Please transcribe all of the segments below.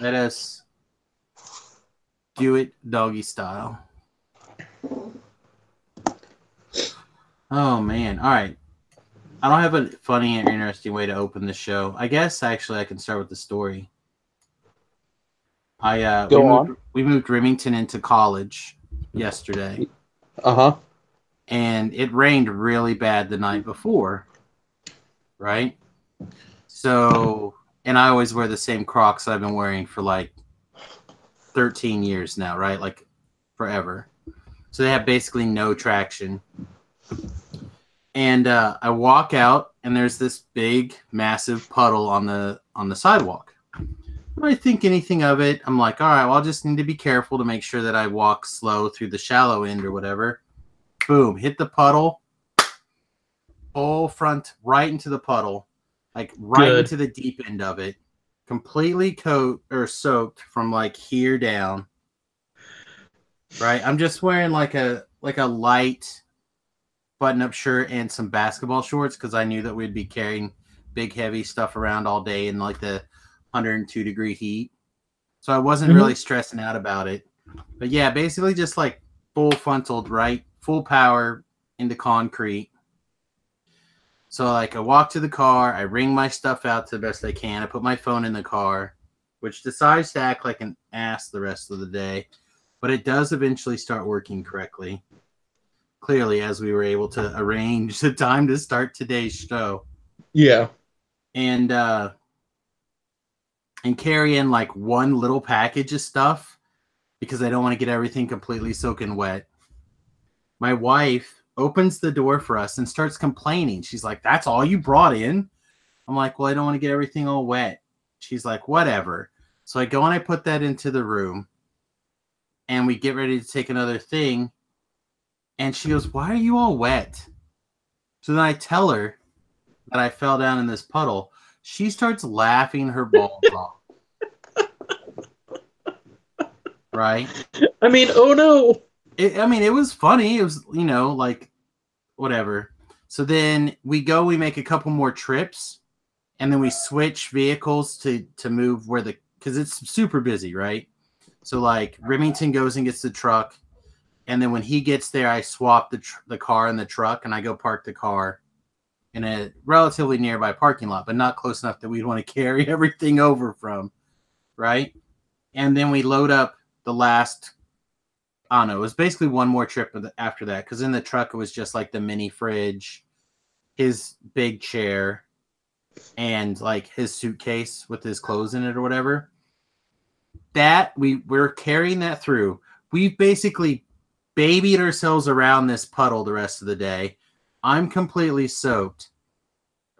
Let us do it doggy style. Oh, man. All right. I don't have a funny or interesting way to open the show. I guess, actually, I can start with the story. Go on. We moved Remington into college yesterday. Uh-huh. And it rained really bad the night before, right? So, and I always wear the same Crocs I've been wearing for like 13 years now, right? Like forever. So they have basically no traction. And I walk out, and there's this big, massive puddle on the sidewalk. When I think anything of it, I'm like, all right, well, I'll just need to be careful to make sure that I walk slow through the shallow end or whatever. Boom, hit the puddle. Full front right into the puddle, like right into the deep end of it, completely soaked from like here down. Right, I'm just wearing like a light button-up shirt and some basketball shorts because I knew that we'd be carrying big, heavy stuff around all day in like the 102-degree heat. So I wasn't really stressing out about it. But yeah, basically just like full frontaled, right, full power into concrete. So, like, I walk to the car, I wring my stuff out to the best I can, I put my phone in the car, which decides to act like an ass the rest of the day, but it does eventually start working correctly. Clearly, as we were able to arrange the time to start today's show. Yeah. And carry in, like, one little package of stuff, because I don't want to get everything completely soaking wet. My wife opens the door for us and starts complaining. She's like, that's all you brought in? I'm like, well, I don't want to get everything all wet. She's like, whatever. So I go and I put that into the room, and we get ready to take another thing. And she goes, why are you all wet? So then I tell her that I fell down in this puddle. She starts laughing her balls off. Right? I mean, oh no. It was funny. It was, like, whatever. So then we make a couple more trips, and then we switch vehicles to move because it's super busy, right? So like Remington goes and gets the truck, and then when he gets there, I swap the car and the truck, and I go park the car in a relatively nearby parking lot, but not close enough that we'd want to carry everything over from, right? And then we load up the last, I don't know, it was basically one more trip after that, because in the truck it was just like the mini fridge, his big chair, and like his suitcase with his clothes in it or whatever. That we're carrying that through. We've basically babied ourselves around this puddle the rest of the day. I'm completely soaked.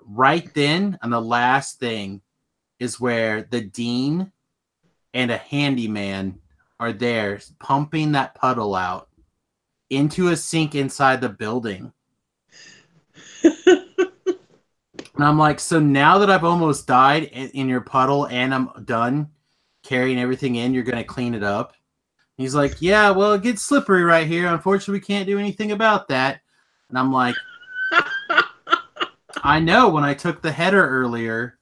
Right then, and the last thing is where the dean and a handyman are there pumping that puddle out into a sink inside the building. And I'm like, so now that I've almost died in your puddle and I'm done carrying everything in, you're going to clean it up? He's like, yeah, well, it gets slippery right here. Unfortunately, we can't do anything about that. And I'm like, I know, when I took the header earlier,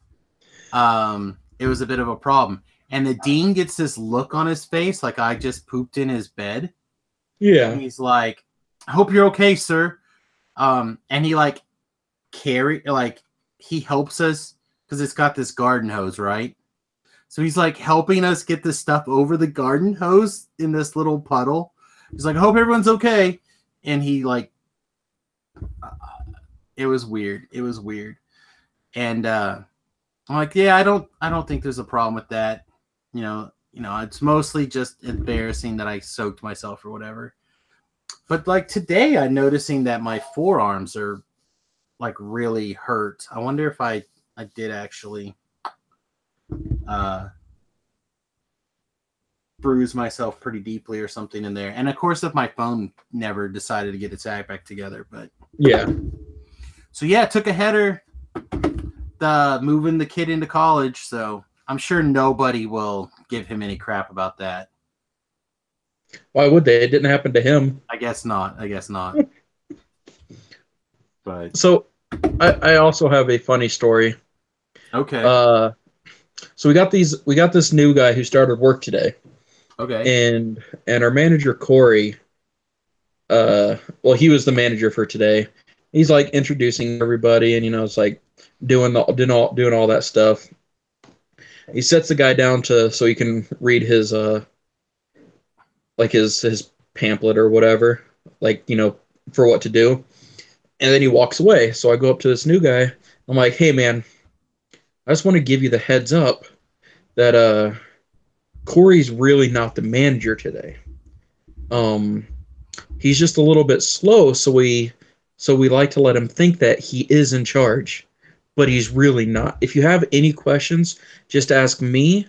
it was a bit of a problem. And the dean gets this look on his face like I just pooped in his bed. Yeah. And he's like, I hope you're okay, sir. And he he helps us because it's got this garden hose, right? So he's like helping us get this stuff over the garden hose in this little puddle. He's like, I hope everyone's okay. And he it was weird. It was weird. And I'm like, yeah, I don't think there's a problem with that. It's mostly just embarrassing that I soaked myself or whatever. But like today, I'm noticing that my forearms are like really hurt. I wonder if I did actually bruise myself pretty deeply or something in there. And of course, if my phone never decided to get its act back together. But yeah. So yeah, took a header, moving the kid into college. So I'm sure nobody will give him any crap about that. Why would they? It didn't happen to him. I guess not. But so I also have a funny story. Okay. So we got this new guy who started work today, Okay. and our manager Corey, well, he was the manager for today. He's like introducing everybody, and it's like doing all that stuff. He sets the guy down to so he can read his like his pamphlet or whatever, like for what to do, and then he walks away. So I go up to this new guy. I'm like, hey man, I just want to give you the heads up that Corey's really not the manager today. Um, he's just a little bit slow, so we like to let him think that he is in charge, but he's really not. If you have any questions, just ask me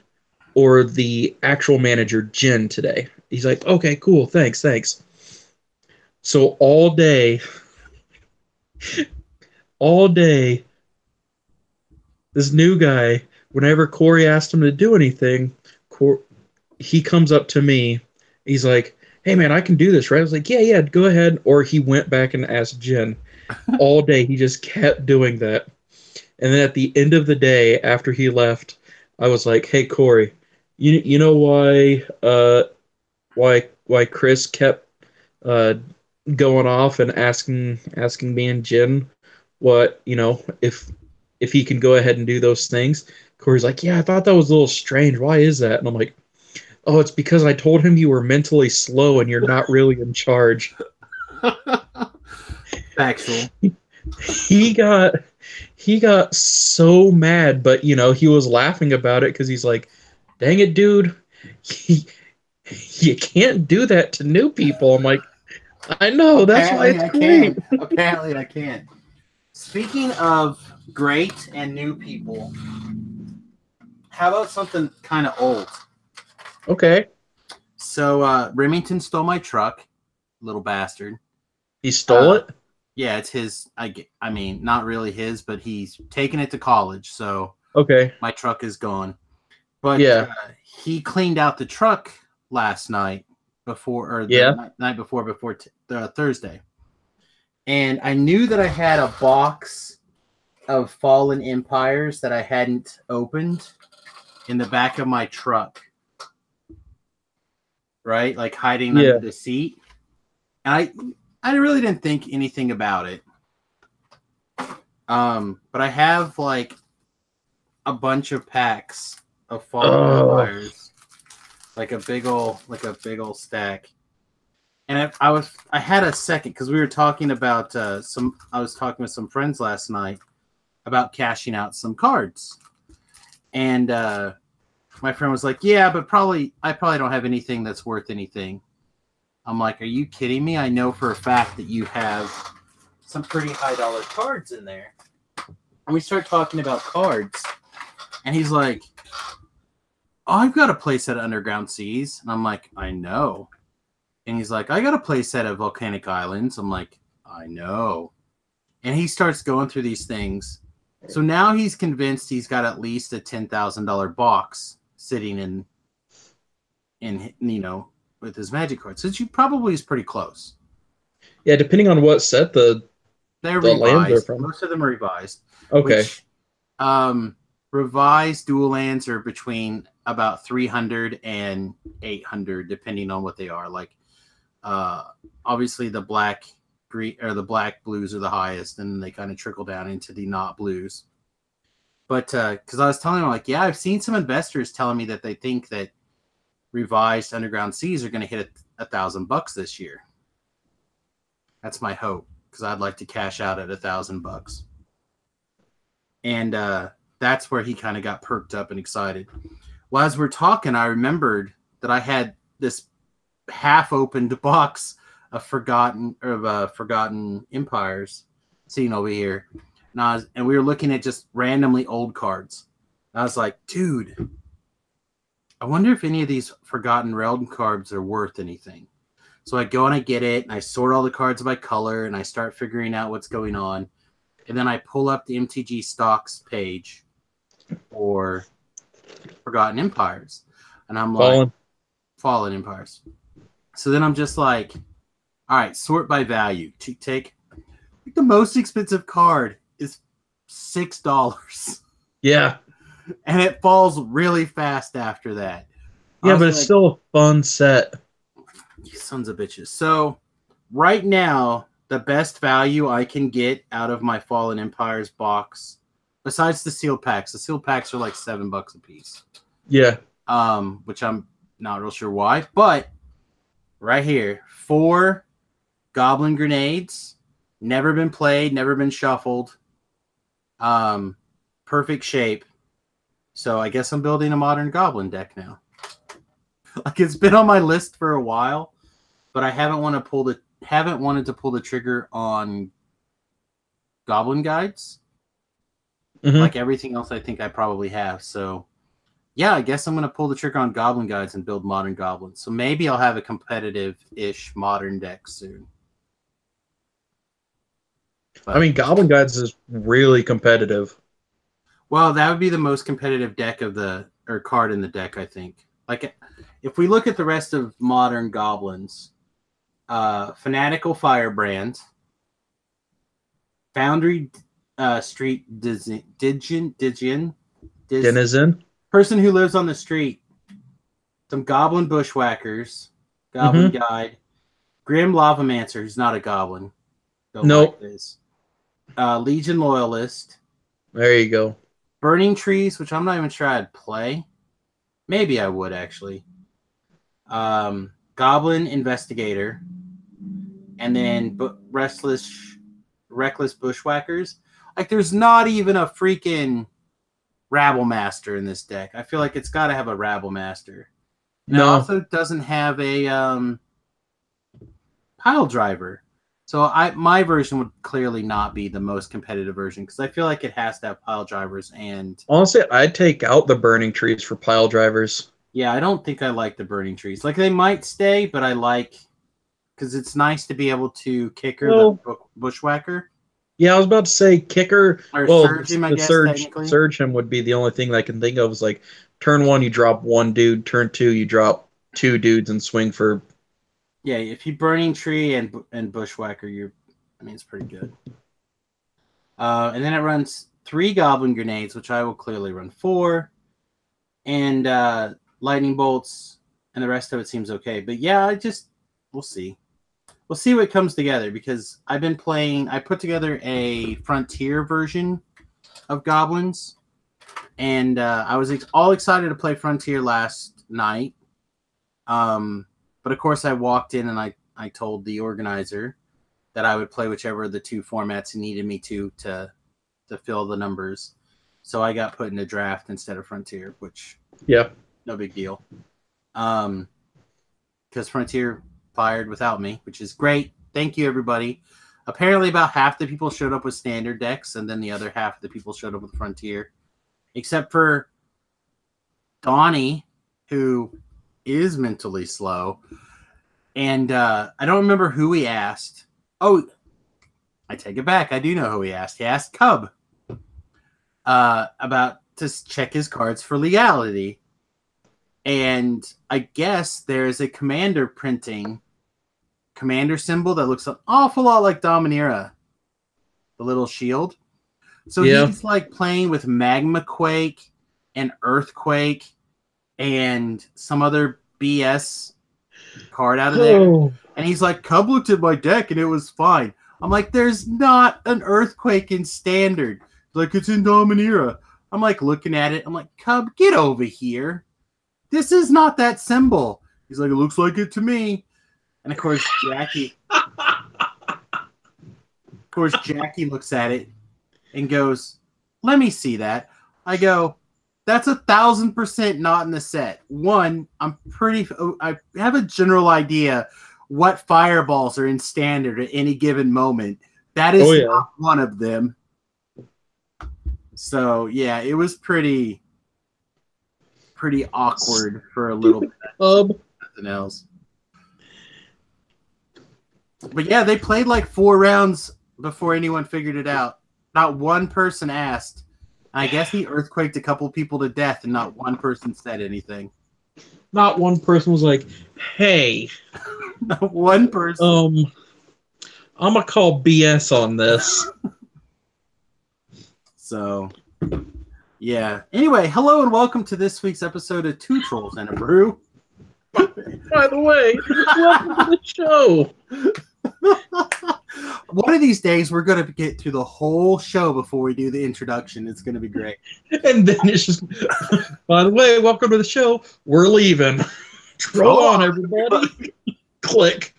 or the actual manager, Jen, today. He's like, okay, cool, thanks. So all day, this new guy, whenever Corey asked him to do anything, he comes up to me. He's like, hey man, I can do this, right? I was like, yeah, go ahead. Or he went back and asked Jen. All day, he just kept doing that. And then at the end of the day, after he left, I was like, hey Corey, you know why Chris kept uh, going off and asking me and Jen what if he can go ahead and do those things. Corey's like, yeah, I thought that was a little strange. Why is that? And I'm like, oh, it's because I told him you were mentally slow and you're not really in charge. Factual. He got he got so mad, but he was laughing about it because he's like, dang it, dude, he, you can't do that to new people. I'm like, I know, that's why Apparently it's I great. can. Apparently I can. Speaking of great and new people, how about something kind of old? Okay. So Remington stole my truck, little bastard. He stole Uh, it? yeah, it's his. I mean, not really his, but he's taken it to college, so Okay. my truck is gone. But Yeah. he cleaned out the truck last night before, or the Yeah. night before Thursday, and I knew that I had a box of fallen empires that I hadn't opened in the back of my truck, right? Like hiding under Yeah. the seat. And I really didn't think anything about it. But I have like a bunch of packs of fallen Oh. empires, like a big old stack. And I had a second because we were talking about I was talking with some friends last night about cashing out some cards. And my friend was like, yeah, but I probably don't have anything that's worth anything. I'm like, are you kidding me? I know for a fact that you have some pretty high dollar cards in there. And we start talking about cards. And he's like, oh, I've got a playset of Underground Seas. And I'm like, I know. And he's like, I got a playset of Volcanic Islands. I'm like, I know. And he starts going through these things. So now he's convinced he's got at least a $10,000 box sitting in with his magic cards, which probably is pretty close. Yeah, depending on what set They're the lands are revised. from. Most of them are revised. Okay. Which revised dual lands are between about 300 and 800, depending on what they are. Like obviously the black green or the black blues are the highest, and they kind of trickle down into the not blues. But because I was telling him, like, yeah, I've seen some investors telling me that they think that revised Underground Seas are going to hit $1,000 this year. That's my hope, because I'd like to cash out at $1,000. And that's where he kind of got perked up and excited. Well, as we're talking, I remembered that I had this half-opened box of forgotten empires sitting over here, and we were looking at just randomly old cards. And I was like, dude, I wonder if any of these forgotten realm cards are worth anything. So I go and I get it, and I sort all the cards by color, and I start figuring out what's going on. And then I pull up the MTG stocks page for Forgotten Empires. And I'm like, Fallen Empires. So then I'm just like, all right, sort by value. Take the most expensive card is $6. Yeah. and it falls really fast after that. I Yeah, was but it's like, still a fun set. you sons of bitches. So right now, the best value I can get out of my Fallen Empires box, besides the sealed packs are like $7 a piece. Yeah. Which I'm not real sure why, but right here, 4 Goblin Grenades, never been played, never been shuffled. Perfect shape. So I guess I'm building a modern Goblin deck now. Like it's been on my list for a while, but I haven't wanted to pull the trigger on Goblin Guides. Like everything else I think I probably have. So yeah, I guess I'm going to pull the trigger on Goblin Guides and build modern goblins. So maybe I'll have a competitive-ish modern deck soon. But, I mean, Goblin Guides is really competitive. well, that would be the most competitive deck card in the deck, I think. Like, if we look at the rest of modern goblins, Fanatical Firebrand, Foundry Street Denizen, person who lives on the street, some Goblin Bushwhackers, Goblin Guide, Grim Lavamancer, who's not a goblin. Don't like this. Legion Loyalist. There you go. Burning Trees, which I'm not even sure I'd play. Maybe I would, actually. Goblin Investigator. And then Reckless Bushwhackers. Like, there's not even a freaking Rabble Master in this deck. I feel like it's got to have a Rabble Master. And it also doesn't have a Pile Driver. So my version would clearly not be the most competitive version because I feel like it has to have Pile Drivers and... Honestly, I'd take out the Burning Trees for Pile Drivers. Yeah, I don't think I like the Burning Trees. Like, they might stay, but I like... Because it's nice to be able to kicker the Bushwhacker. Yeah, I was about to say kicker. Or surge him, I guess, surge him would be the only thing that I can think of. Is like turn 1, you drop 1 dude. Turn 2, you drop 2 dudes and swing for... Yeah, if you Burning Tree and Bushwhacker, it's pretty good. And then it runs 3 Goblin Grenades, which I will clearly run 4, and Lightning Bolts, and the rest of it seems okay. But yeah, we'll see. We'll see what comes together because I put together a Frontier version of Goblins, and I was all excited to play Frontier last night. But of course, I walked in and I told the organizer that I would play whichever of the 2 formats he needed me to fill the numbers. So I got put in a draft instead of Frontier, which no big deal. Because Frontier fired without me, which is great. Thank you, everybody. Apparently, about half the people showed up with standard decks, and then the other half of the people showed up with Frontier, except for Donnie, who is mentally slow. And I don't remember who he asked. Oh, I take it back. I do know who he asked. He asked Cub about to check his cards for legality. And I guess there's a commander symbol that looks an awful lot like Dominaria. The little shield. So he's like playing with Magma Quake and Earthquake and some other BS card out of there. And he's like, Cub looked at my deck and it was fine. I'm like, there's not an Earthquake in Standard. He's like, it's in Dominaria. I'm like looking at it. I'm like, Cub, get over here. This is not that symbol. He's like, it looks like it to me. And of course, Jackie looks at it and goes, let me see that. I go, that's 1,000% not in the set. One, I have a general idea what fireballs are in Standard at any given moment. That is not one of them. So yeah, it was pretty awkward for a little bit. Nothing else. But yeah, they played like 4 rounds before anyone figured it out. Not one person asked. I guess he earthquaked a couple people to death, and not one person said anything. Not one person was like, hey. Not one person. I'm going to call BS on this. So, Yeah. Anyway, hello and welcome to this week's episode of Two Trolls and a Brew. By the way, welcome to the show. One of these days, we're going to get through the whole show before we do the introduction. It's going to be great. And then it's just, by the way, welcome to the show. We're leaving. Troll on, everybody. Click.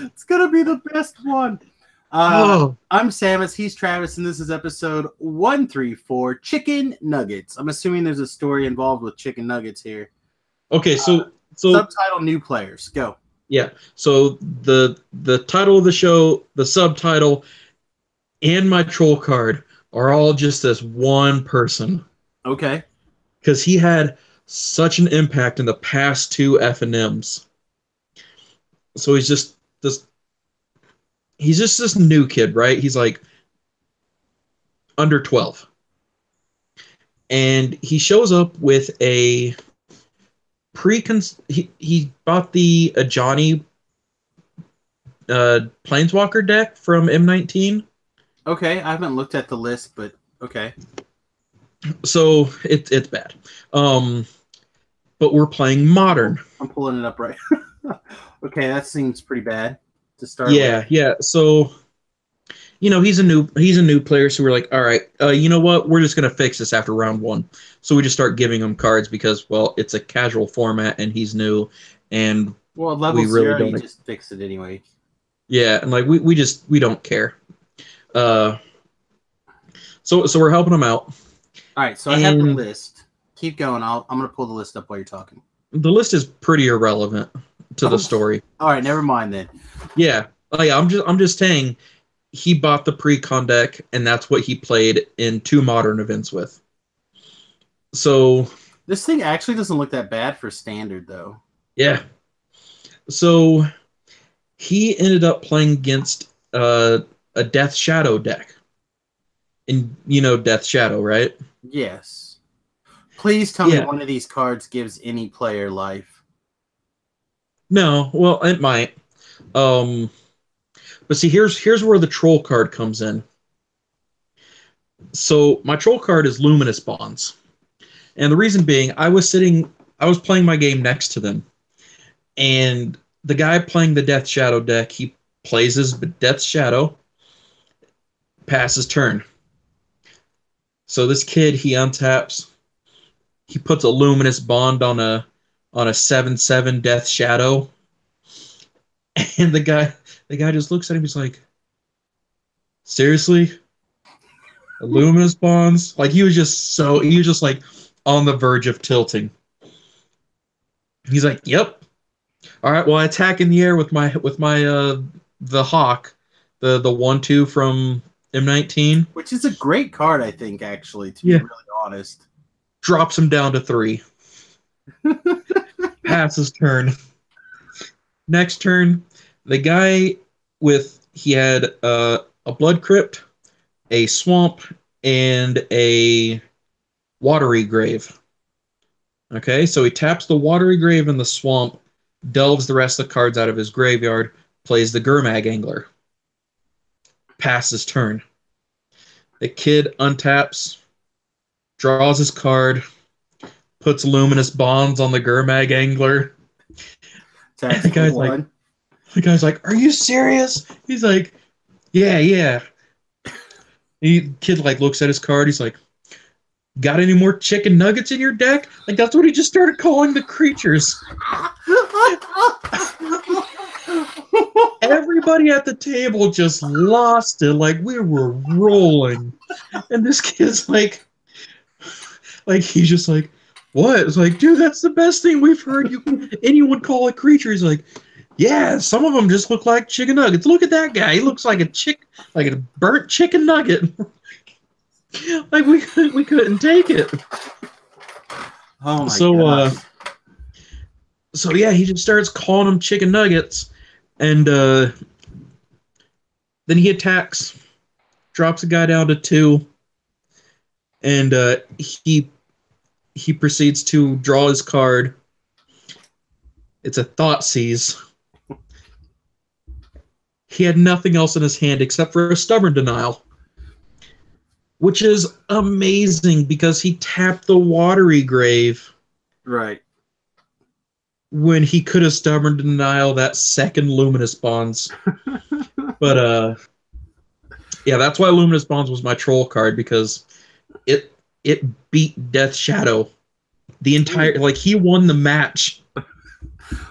It's going to be the best one. I'm Samus, he's Travis, and this is episode 134, Chicken Nuggets. I'm assuming there's a story involved with chicken nuggets here. Okay, so subtitle new players. Go. Yeah. So the title of the show, the subtitle, and my troll card are all just this one person. Okay. Because he had such an impact in the past two F&Ms. So he's just this new kid, right? He's like under 12. And he shows up with a he bought the Johnny Planeswalker deck from M19. Okay, I haven't looked at the list, but okay. So it's bad. But we're playing modern. I'm pulling it up right. Okay, that seems pretty bad to start with. Yeah. So he's a new player, so we're like, all right, you know what? We're just gonna fix this after round one. So we just start giving him cards because, well, it's a casual format and he's new, and level zero, you just fix it anyway. Yeah, and like we don't care. So we're helping him out. All right, so I have the list. Keep going. I'm gonna pull the list up while you're talking. The list is pretty irrelevant to the story. All right, never mind then. Yeah. I'm just saying. He bought the pre-con deck, and that's what he played in two modern events with. So this thing actually doesn't look that bad for standard, though. Yeah. So he ended up playing against a Death Shadow deck. And Death Shadow, right? Yes. Please tell me one of these cards gives any player life. No, well, it might. But see, here's where the troll card comes in. So my troll card is Luminous Bonds. And the reason being, I was playing my game next to them. And the guy playing the Death Shadow deck, he plays his Death Shadow, passes turn. So this kid, he untaps, he puts a Luminous Bond on a 7/7 Death Shadow. And the guy just looks at him. He's like, seriously? Luminous Bonds? Like, he was just like on the verge of tilting. He's like, yep. All right, well, I attack in the air with my the Hawk, the 1/2 from M19. Which is a great card, I think, actually, to be really honest. Drops him down to 3. Passes turn. Next turn, the guy he had a Blood Crypt, a Swamp, and a Watery Grave. Okay, so he taps the Watery Grave and the Swamp, delves the rest of the cards out of his graveyard, plays the Gurmag Angler. Passes turn. The kid untaps, draws his card, puts Luminous Bonds on the Gurmag Angler. The guy's like, are you serious? He's like, yeah. Kid like looks at his card. He's like, got any more chicken nuggets in your deck? Like, that's what he just started calling the creatures. Everybody at the table just lost it. Like, we were rolling. And this kid's like he's just like, what? It's like, dude, that's the best thing we've heard anyone call a creature. He's like, yeah, some of them just look like chicken nuggets. Look at that guy. He looks like a burnt chicken nugget. Like, we couldn't take it. Oh my God. So yeah, he just starts calling them chicken nuggets, and then he attacks, drops a guy down to 2, and he proceeds to draw his card. It's a Thoughtseize. He had nothing else in his hand except for a Stubborn Denial. which is amazing because he tapped the watery grave Right. when he could have stubborn denial that second luminous bonds. But yeah, that's why luminous bonds was my troll card, because it it beat Death Shadow the entire, Ooh. like, he won the match. I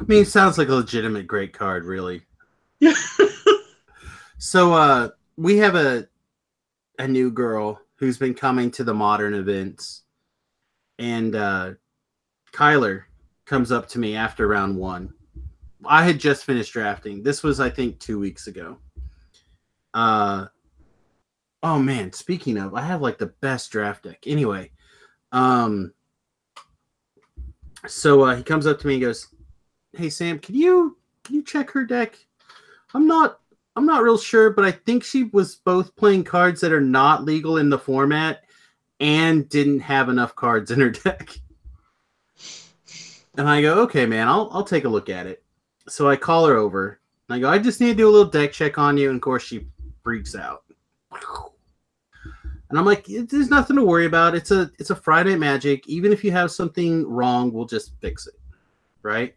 mean, it sounds like a legitimate great card, really. Yeah. So we have a new girl who's been coming to the modern events, and Kyler comes up to me after round one. I had just finished drafting. This was, I think, 2 weeks ago. Oh man, speaking of, I have like the best draft deck. Anyway, um, so he comes up to me and goes, "Hey Sam, can you check her deck? I'm not I'm not real sure, but I think she was both playing cards that are not legal in the format and didn't have enough cards in her deck." And I go, "Okay, man, I'll take a look at it." So I call her over. And I go, "I just need to do a little deck check on you." And of course, she freaks out. And I'm like, "There's nothing to worry about. It's a Friday Magic. Even if you have something wrong, we'll just fix it, right?"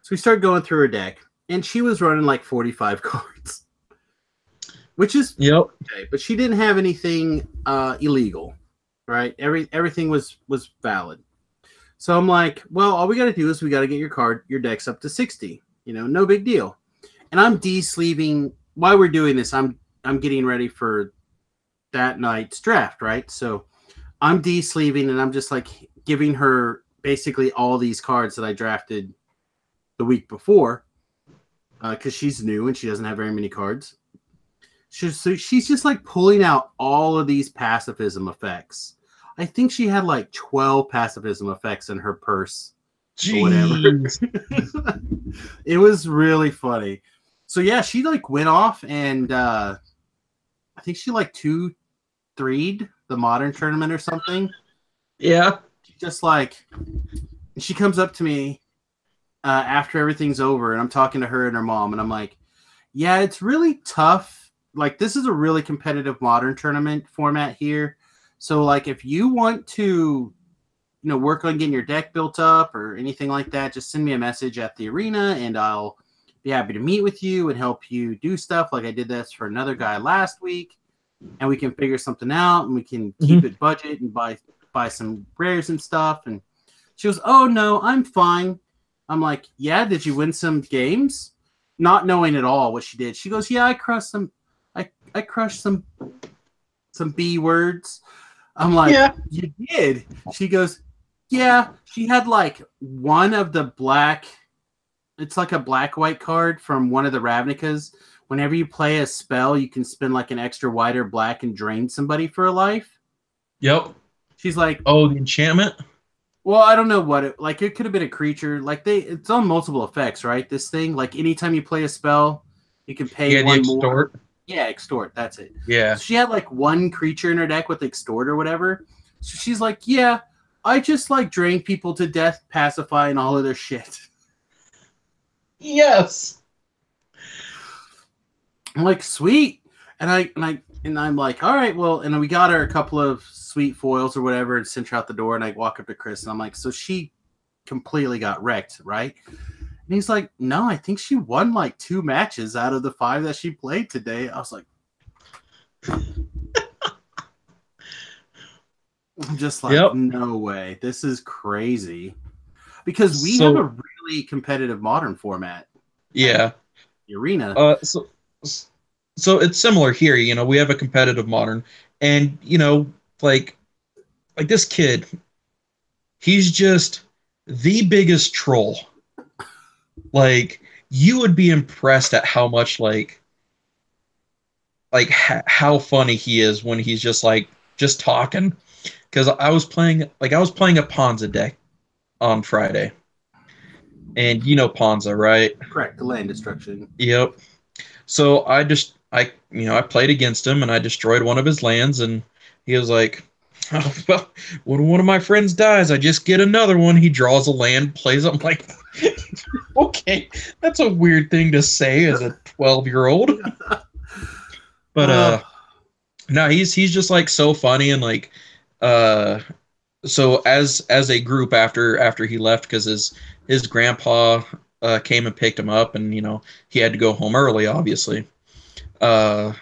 So we start going through her deck, and she was running like 45 cards, which is Yep. okay, but she didn't have anything illegal, right? Everything was valid. So I'm like, well, all we got to do is we got to get your decks up to 60. No big deal. And I'm de-sleeving while we're doing this. I'm getting ready for that night's draft, right? So I'm de-sleeving, and I'm just like giving her basically all these cards that I drafted the week before, because she's new and she doesn't have very many cards. So she's just like pulling out all of these pacifism effects. I think she had like 12 pacifism effects in her purse or whatever. Jeez. It was really funny. So yeah, she like went off, and I think she like 2-3'd the modern tournament or something. Yeah. She just like, she comes up to me after everything's over, and I'm talking to her and her mom, and I'm like, yeah, it's really tough. Like, this is a really competitive modern tournament format here. So like, if you want to, work on getting your deck built up or anything like that, just send me a message at the arena, and I'll be happy to meet with you and help you do stuff. Like I did this for another guy last week, and we can figure something out, and we can keep it budget and buy some rares and stuff. And she goes, "Oh no, I'm fine." I'm like, "Yeah, did you win some games?" Not knowing at all what she did. She goes, "Yeah, I crushed some B words." I'm like, Yeah. "You did?" She goes, "Yeah." She had like one of the black, it's like a black-white card from one of the Ravnicas. Whenever you play a spell, you can spend like an extra white or black and drain somebody for a life. Yep. She's like, Oh, the enchantment? well, I don't know what it could have been a creature. Like it's on multiple effects, right? This thing, like anytime you play a spell, you can pay Yeah, the one extort. more. Yeah, extort. That's it. Yeah. So she had like one creature in her deck with extort or whatever. So she's like, "Yeah, I just like drain people to death, pacifying all of their shit." Yes. I'm like, "Sweet," and I'm like, "All right, well," and we got her a couple of sweet foils or whatever, and sent her out the door. And I walk up to Chris, and I'm like, "So she completely got wrecked, right?" And he's like, "No, I think she won like 2 matches out of the 5 that she played today." I was like, I'm just like, Yep. no way. This is crazy. Because we have a really competitive modern format. Yeah. The arena. So it's similar here. We have a competitive modern, and like this kid, he's just the biggest troll. Like, you would be impressed at how much how funny he is when he's just talking. Because I was playing a Ponza deck on Friday, and Ponza, right? Correct, the land destruction. Yep. So I played against him, and I destroyed one of his lands, and he was like, "Oh, well, when one of my friends dies, I just get another one." He draws a land, plays it. I'm like, okay, that's a weird thing to say as a 12-year-old. But No, he's just like so funny and like uh so as a group after he left because his grandpa came and picked him up and he had to go home early obviously. Uh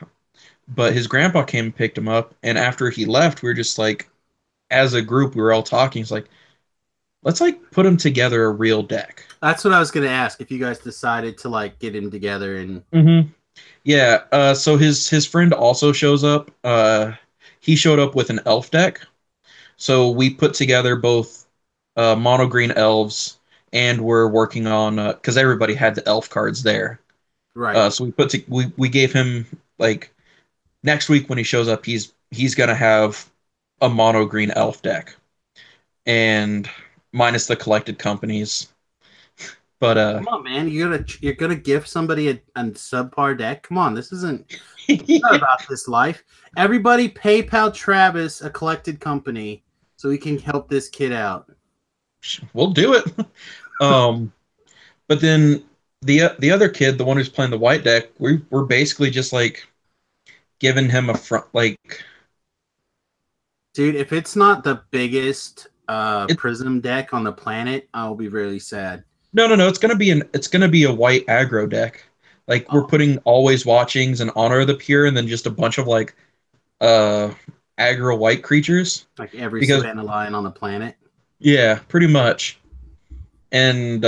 but his grandpa came and picked him up and after he left we were just like as a group we were all talking. It's like let's like put him together a real deck. That's what I was gonna ask if you guys decided to like get him together and Yeah, so his friend also shows up. He showed up with an elf deck. So we put together both mono green elves, and we're working on because everybody had the elf cards there. right. So we gave him like next week when he shows up, he's gonna have a mono green elf deck, and minus the collected companies. But Come on, man! You're gonna give somebody a subpar deck. Come on, this isn't not about this life. Everybody, PayPal Travis a collected company so we can help this kid out. we'll do it. Um, but then the other kid, the one who's playing the white deck, we're basically just like giving him a front like Dude, if it's not the biggest it. prism deck on the planet, I'll be really sad. No. It's gonna be a white aggro deck. Like we're Oh, putting always watchings and honor of the pure, and then just a bunch of like uh aggro white creatures. like every Because Savannah lion on the planet. yeah, pretty much. And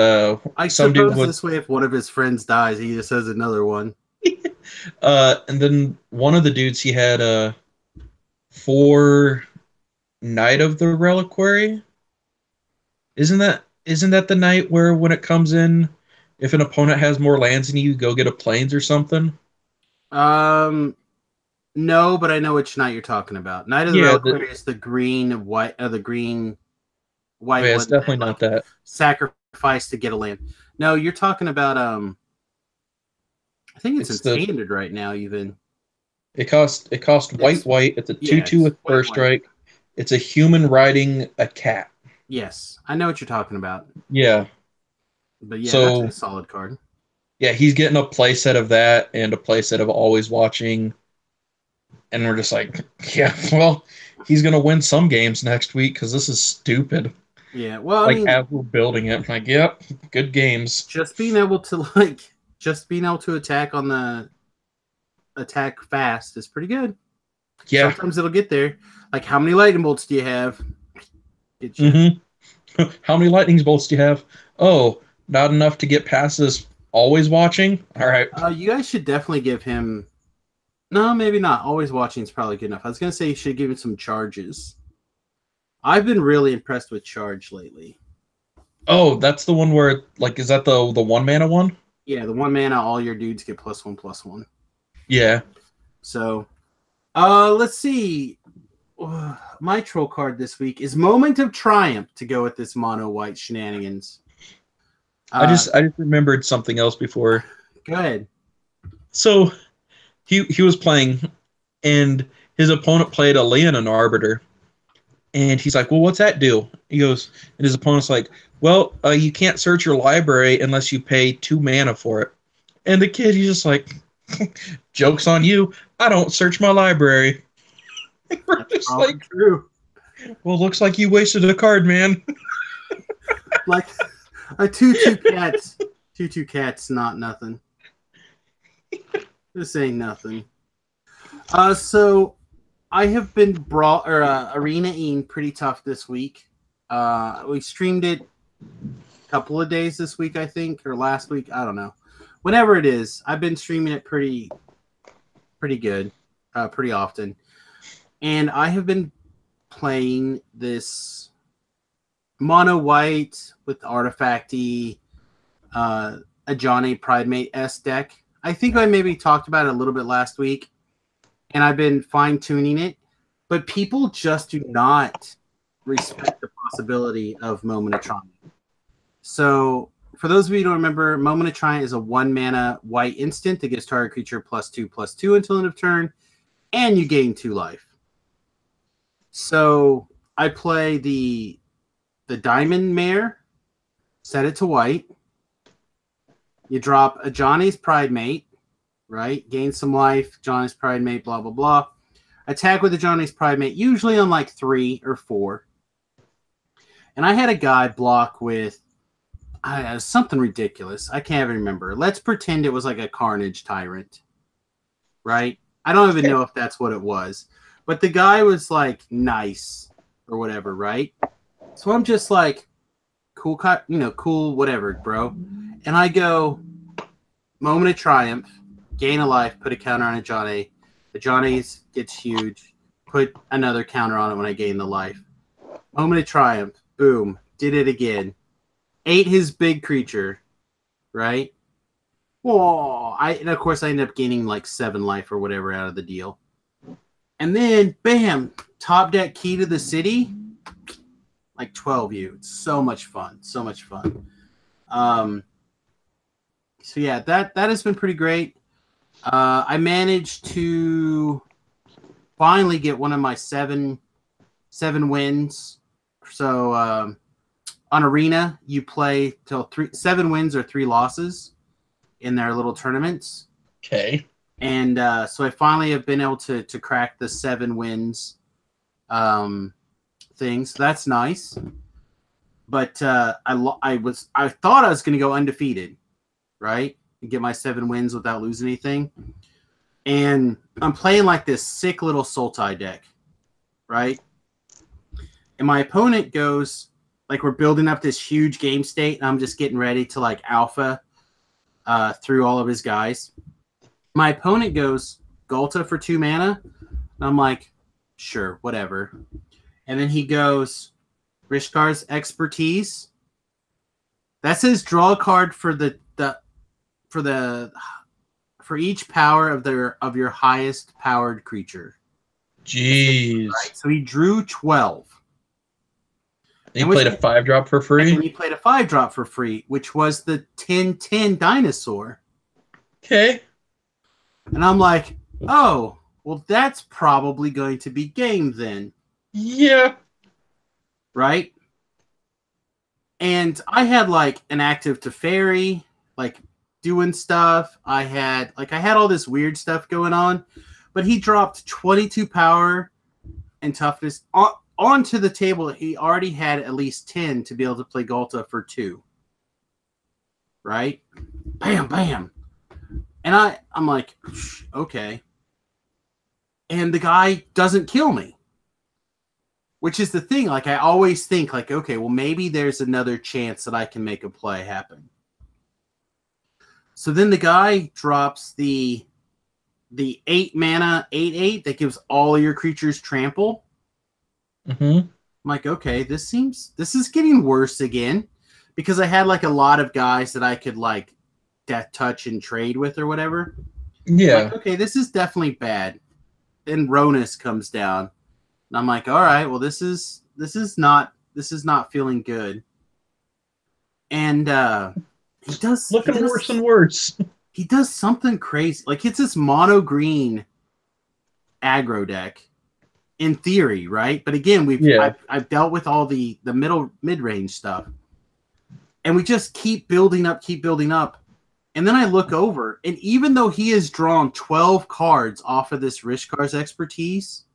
I some dude suppose would this way, if one of his friends dies, he just has another one. and then one of the dudes he had four Knight of the Reliquary. Isn't that the night where when it comes in, if an opponent has more lands than you, go get a plains or something? Um, no, but I know which knight you're talking about. Knight of the Yeah, Reliquary is the green white, the green white yeah, it's one definitely that not like that. sacrifice to get a land. No, you're talking about I think it's in It's the standard right now. Even it cost white it's white. It's a yeah, 2/2 it's with white first white. strike. It's a human riding a cat. Yes, I know what you're talking about. Yeah. But yeah, that's a So solid card. yeah, he's getting a playset of that and a playset of always watching, and we're just like, yeah, well, he's gonna win some games next week because this is stupid. Yeah, well, I Like mean, as we're building it, I'm like, yep, good games. just being able to like just being able to attack on the attack fast is pretty good. Yeah. Sometimes it'll get there. Like, how many lightning bolts do you have? Get you. Mm-hmm. How many lightning bolts do you have? Oh, not enough to get past this always watching? All right. You guys should definitely give him. No, maybe not. Always watching is probably good enough. I was gonna say you should give him some charges. I've been really impressed with charge lately. Oh, that's the one where like is that the one mana one? Yeah, the one mana, all your dudes get +1/+1. Yeah. So, let's see. My troll card this week is Moment of Triumph to go with this mono white shenanigans. I Uh, just I just remembered something else before. Go ahead. So he was playing and his opponent played a Leonin Arbiter. And he's like, well, what's that do? He goes, and his opponent's like, well, you can't search your library unless you pay 2 mana for it. And the kid, he's just like, joke's on you. I don't search my library. We're That's just probably like, true. well, looks like you wasted a card, man. Like a two cats. Two cats, not nothing. This ain't nothing. So I have been brought or arenaing pretty tough this week. We streamed it a couple of days this week, I think, or last week. I don't know. Whenever it is, I've been streaming it pretty good, pretty often, and I have been playing this mono white with artifacty, a Johnny Pridemate S deck. I think I maybe talked about it a little bit last week, and I've been fine tuning it, but people just do not respect the possibility of Moment of Triumph. So, for those of you who don't remember, Moment of Triumph is a 1 mana white instant that gives target creature +2/+2 until end of turn, and you gain 2 life. So, I play the Diamond Mare, set it to white. You drop a Johnny's Pridemate, right? Gain some life, Johnny's Pridemate, blah, blah, blah. Attack with the Johnny's Primate, usually on like 3 or 4. And I had a guy block with something ridiculous. I can't even remember. Let's pretend it was like a Carnage Tyrant. Right? I don't even know if that's what it was. But the guy was like nice or whatever, right? So I'm just like, cool, cool, whatever, bro. And I go, Moment of Triumph, gain a life, put a counter on a Johnny. The Johnny's gets huge, put another counter on it when I gain the life. Moment of Triumph, boom, did it again. Ate his big creature, right? Whoa! And of course I ended up gaining like 7 life or whatever out of the deal. And then, bam, top deck Key to the City, like 12U. It's so much fun, so much fun. So yeah, that has been pretty great. I managed to finally get one of my seven wins. So on Arena, you play till 7 wins or 3 losses in their little tournaments. Okay. And so I finally have been able to crack the 7 wins thing. So that's nice. But I thought I was going to go undefeated, right? And get my 7 wins without losing anything. And I'm playing like this sick little Sultai deck, right? And my opponent goes, like, we're building up this huge game state, and I'm just getting ready to like alpha through all of his guys. My opponent goes, Gulta for 2 mana. And I'm like, sure, whatever. And then he goes, Rishkar's Expertise. That says draw a card for for each power of your highest powered creature. Jeez. Right? So he drew 12. He played a 5-drop for free? And then he played a 5-drop for free, which was the 10/10 dinosaur. Okay. And I'm like, oh, well, that's probably going to be game then. Yeah. Right? And I had like an active Teferi, like doing stuff. I had all this weird stuff going on, but he dropped 22 power and toughness onto the table. He already had at least 10 to be able to play Gulta for 2. Right? Bam, bam. And I'm like, okay. And the guy doesn't kill me. Which is the thing. Like, I always think, like, okay, well, maybe there's another chance that I can make a play happen. So then the guy drops the 8 mana 8/8 that gives all your creatures trample. Mm-hmm. I'm like, okay, this is getting worse again, because I had like a lot of guys that I could like death touch and trade with or whatever. Yeah. Like, okay, this is definitely bad. Then Ronus comes down, and I'm like, all right, well, this is not feeling good. And he does worse and worse. He does something crazy. Like, it's this mono green aggro deck. In theory, right? But again, I've dealt with all the mid-range stuff. And we just keep building up. And then I look over, and even though he has drawn 12 cards off of this Rishkar's Expertise,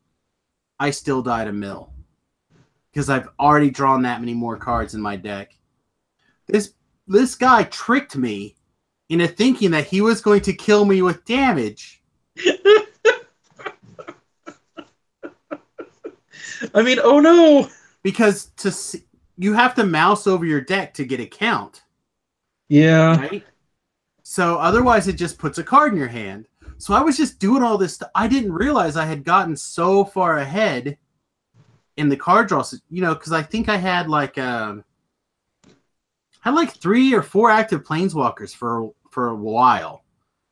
I still died a mill. Because I've already drawn that many more cards in my deck. This guy tricked me into thinking that he was going to kill me with damage. I mean, oh no! Because you have to mouse over your deck to get a count. Yeah. Right? So otherwise it just puts a card in your hand. So I was just doing all this stuff. I didn't realize I had gotten so far ahead in the card draw. Because I think I had like 3 or 4 active Planeswalkers for a while.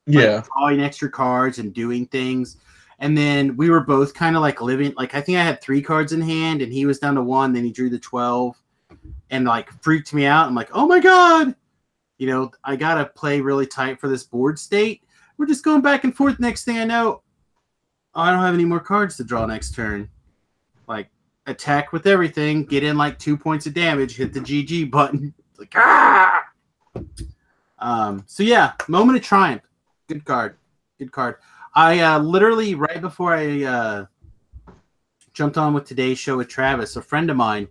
Yeah. Like, drawing extra cards and doing things. And then we were both kind of like living, like, I think I had 3 cards in hand and he was down to 1. Then he drew the 12 and like freaked me out. I'm like, oh my God, I got to play really tight for this board state. We're just going back and forth. Next thing I know, I don't have any more cards to draw next turn. Like, attack with everything, get in like 2 points of damage, hit the GG button. It's like, ah! So yeah, Moment of Triumph. Good card. I literally, right before I jumped on with today's show with Travis, a friend of mine,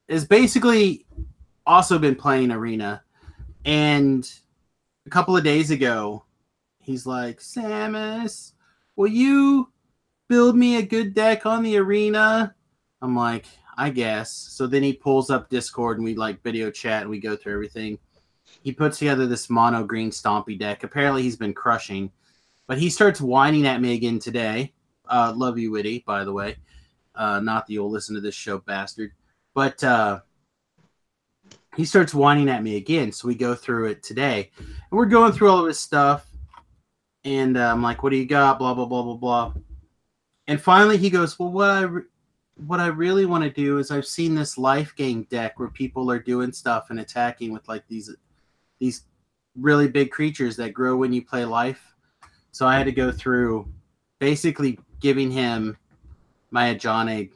has basically also been playing Arena. And a couple of days ago, he's like, Samus, will you build me a good deck on the Arena? I'm like, I guess. So then he pulls up Discord and we like video chat and we go through everything. He puts together this mono green stompy deck. Apparently he's been crushing. But he starts whining at me again today. Love you, Witty, by the way. Not that you'll listen to this show, bastard. But he starts whining at me again. So we go through it today. And we're going through all of his stuff. And I'm like, what do you got? Blah, blah, blah, blah, blah. And finally he goes, well, what I really want to do is I've seen this life gain deck where people are doing stuff and attacking with like these really big creatures that grow when you play life. So I had to go through basically giving him my Ajane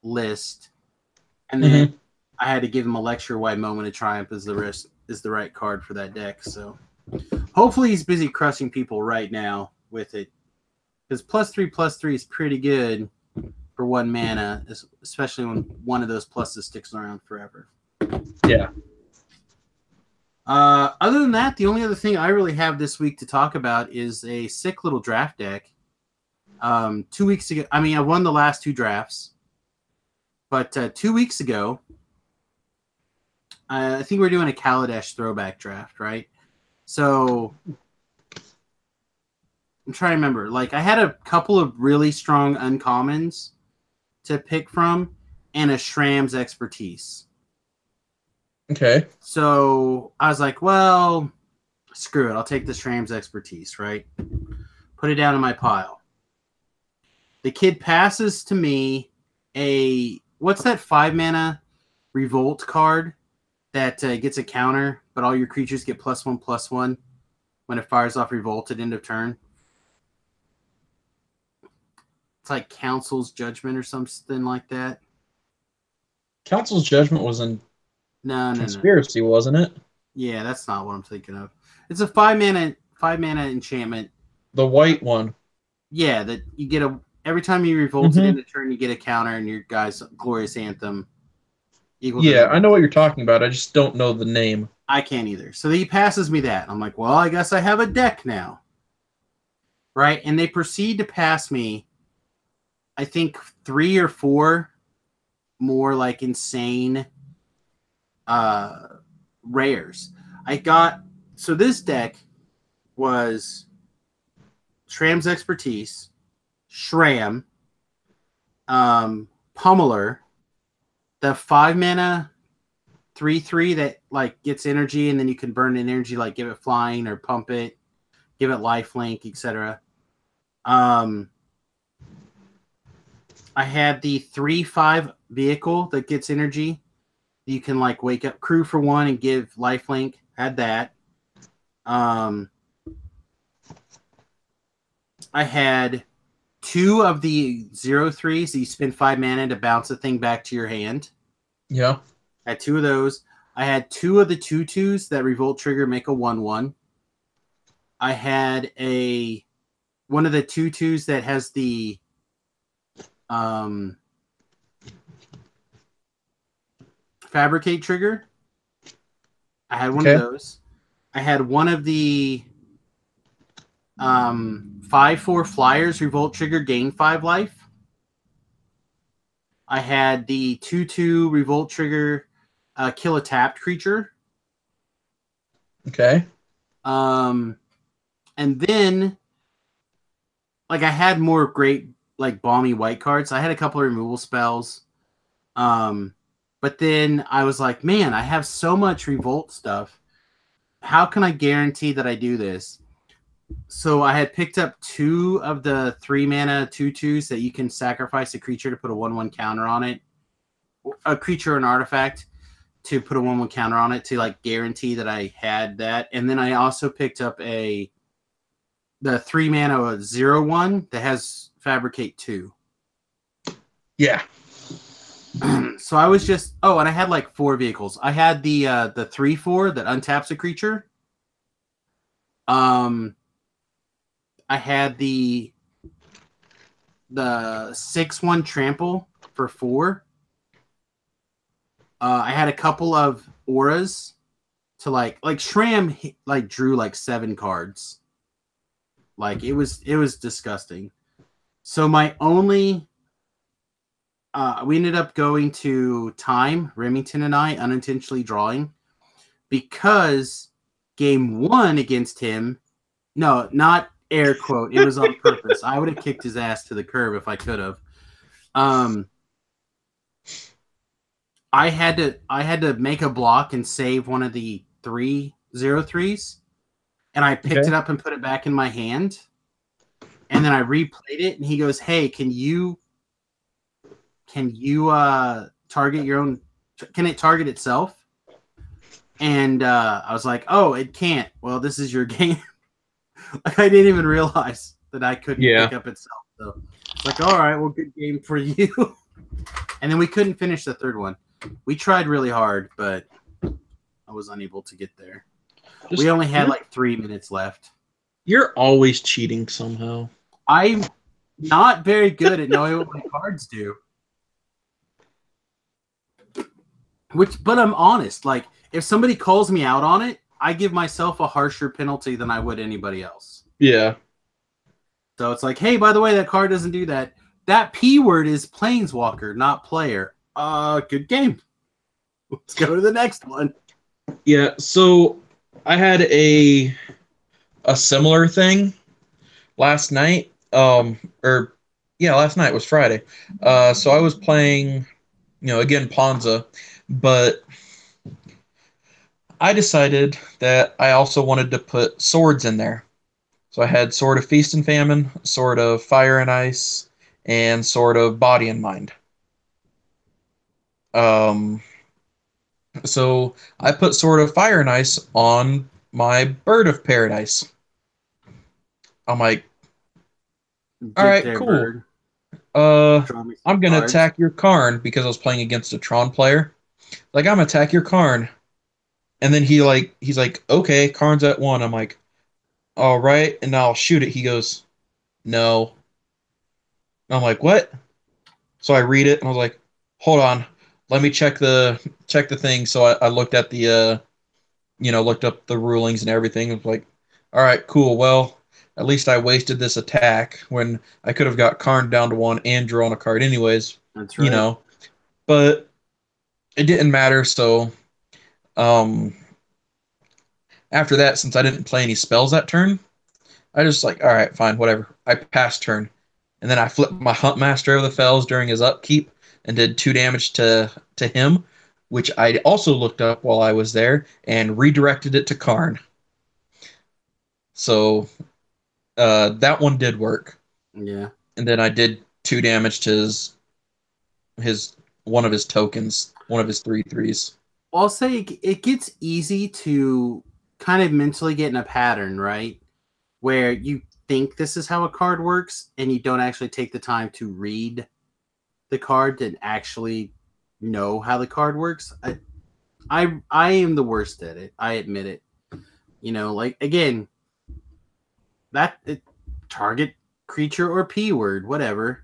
list. And then I had to give him a lecture why Moment of Triumph is the right card for that deck. So hopefully he's busy crushing people right now with it. Because +3/+3 is pretty good for 1 mana, especially when one of those pluses sticks around forever. Yeah. Other than that, the only other thing I really have this week to talk about is a sick little draft deck. 2 weeks ago, I mean, I won the last 2 drafts, but 2 weeks ago, I think we're doing a Kaladesh throwback draft, right? So I'm trying to remember. Like, I had a couple of really strong uncommons to pick from, and a Shram's Expertise. Okay. So I was like, well, screw it. I'll take the Shram's Expertise, right? Put it down in my pile. The kid passes to me what's that 5 mana Revolt card that gets a counter, but all your creatures get +1/+1 when it fires off Revolt at end of turn? It's like Council's Judgment or something like that. Council's Judgment was in No. Conspiracy, wasn't it? Yeah, that's not what I'm thinking of. It's a 5 mana enchantment. The white one. Yeah, that you get every time you revolt it in a turn, you get a counter, and your guy's Glorious Anthem equals. Yeah, I know what you're talking about. I just don't know the name. I can't either. So he passes me that. I'm like, well, I guess I have a deck now, right? And they proceed to pass me, I think 3 or 4 more like insane rares. So this deck was Shram's Expertise, Shram, Pummeler, the 5 mana 3/3 that like gets energy and then you can burn an energy, like give it flying or pump it, give it lifelink, etc. I had the 3/5 vehicle that gets energy. You can like wake up crew for 1 and give lifelink. Had that. I had 2 of the 0/3s. You spend 5 mana to bounce a thing back to your hand. Yeah. I had 2 of those. I had 2 of the 2/2s that revolt trigger make a 1/1. I had one of the 2/2s that has the Fabricate trigger. I had one of those. I had one of the 5/4 flyers revolt trigger gain 5 life. I had the 2/2 revolt trigger kill a tapped creature. Okay. And then like I had more great like balmy white cards. I had a couple of removal spells. But then I was like, man, I have so much revolt stuff. How can I guarantee that I do this? So I had picked up 2 of the 3 mana 2/2s that you can sacrifice a creature to put a 1/1 counter on it. A creature or an artifact to put a 1/1 counter on it to like guarantee that I had that. And then I also picked up the 3 mana 0/1 that has Fabricate 2. Yeah. So I was just and I had like 4 vehicles. I had the 3/4 that untaps a creature. I had the the 6/1 trample for 4. I had a couple of auras to like Shram like drew like 7 cards. Like it was disgusting. So my only we ended up going to time, Remington and I, unintentionally drawing, because game 1 against him, no, not air quote, it was on purpose. I would have kicked his ass to the curb if I could have. I had to make a block and save one of the 3/03s, and I picked it up and put it back in my hand, and then I replayed it, and he goes, "Hey, can you target your own? Can it target itself?" And I was like, "Oh, it can't. Well, this is your game." Like I didn't even realize that I couldn't pick up itself. So it's like, all right, well, good game for you. And then we couldn't finish the third one. We tried really hard, but I was unable to get there. We only had like 3 minutes left. You're always cheating somehow. I'm not very good at knowing what my cards do. But I'm honest. Like, if somebody calls me out on it, I give myself a harsher penalty than I would anybody else. Yeah. So it's like, hey, by the way, that card doesn't do that. That P word is planeswalker, not player. Good game. Let's go to the next one. Yeah, so I had a similar thing last night. Last night was Friday. So I was playing, again, Ponza, but I decided that I also wanted to put swords in there. So I had Sword of Feast and Famine, Sword of Fire and Ice, and Sword of Body and Mind. So I put Sword of Fire and Ice on my Bird of Paradise. I'm like, all right, cool. Bird. I'm gonna attack your Karn because I was playing against a Tron player. Like, I'm gonna attack your Karn. And then he's like, okay, Karn's at 1. I'm like, all right, and now I'll shoot it. He goes, no. I'm like, what? So I read it and I was like, hold on, let me check the thing. So I looked at the looked up the rulings and everything. I was like, all right, cool. Well, at least I wasted this attack when I could have got Karn down to 1 and drawn a card anyways. That's right. But it didn't matter. So after that, since I didn't play any spells that turn, I just like, all right, fine, whatever. I passed turn. And then I flipped my Huntmaster over the Fells during his upkeep and did 2 damage to him, which I also looked up while I was there and redirected it to Karn. So that one did work. Yeah. And then I did 2 damage to his one of his tokens, one of his 3/3s. I'll say it gets easy to kind of mentally get in a pattern, right? Where you think this is how a card works and you don't actually take the time to read the card and actually know how the card works. I am the worst at it. I admit it. Like, again, target creature or P word, whatever.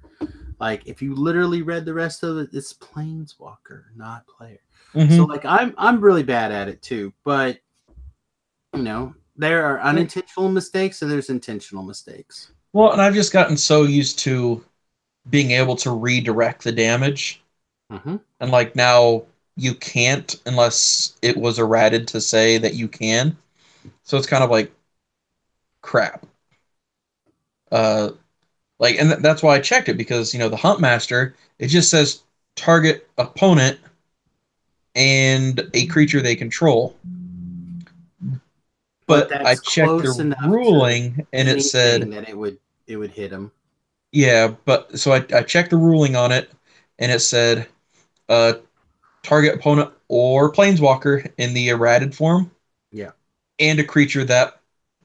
Like, if you literally read the rest of it, it's planeswalker, not player. Mm-hmm. So like I'm really bad at it too, but there are unintentional mistakes and there's intentional mistakes. Well, and I've just gotten so used to being able to redirect the damage. Mm-hmm. And like now you can't unless it was errated to say that you can. So it's kind of like crap. And that's why I checked it, because the Huntmaster, it just says target opponent and a creature they control. But I checked the ruling and it said that it would hit him. Yeah, but so I checked the ruling on it and it said target opponent or planeswalker in the errated form. Yeah. And a creature that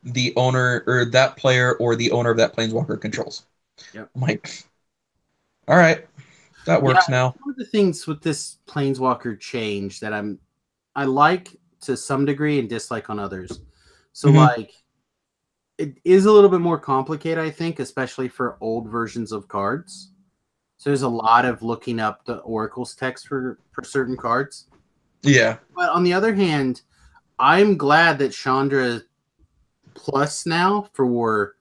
the owner or that player or the owner of that planeswalker controls. Yep. I'm like, all right, that works now. One of the things with this planeswalker change that I like to some degree and dislike on others. So like it is a little bit more complicated, I think, especially for old versions of cards. So there's a lot of looking up the Oracle's text for certain cards. Yeah. But on the other hand, I'm glad that Chandra Plus now for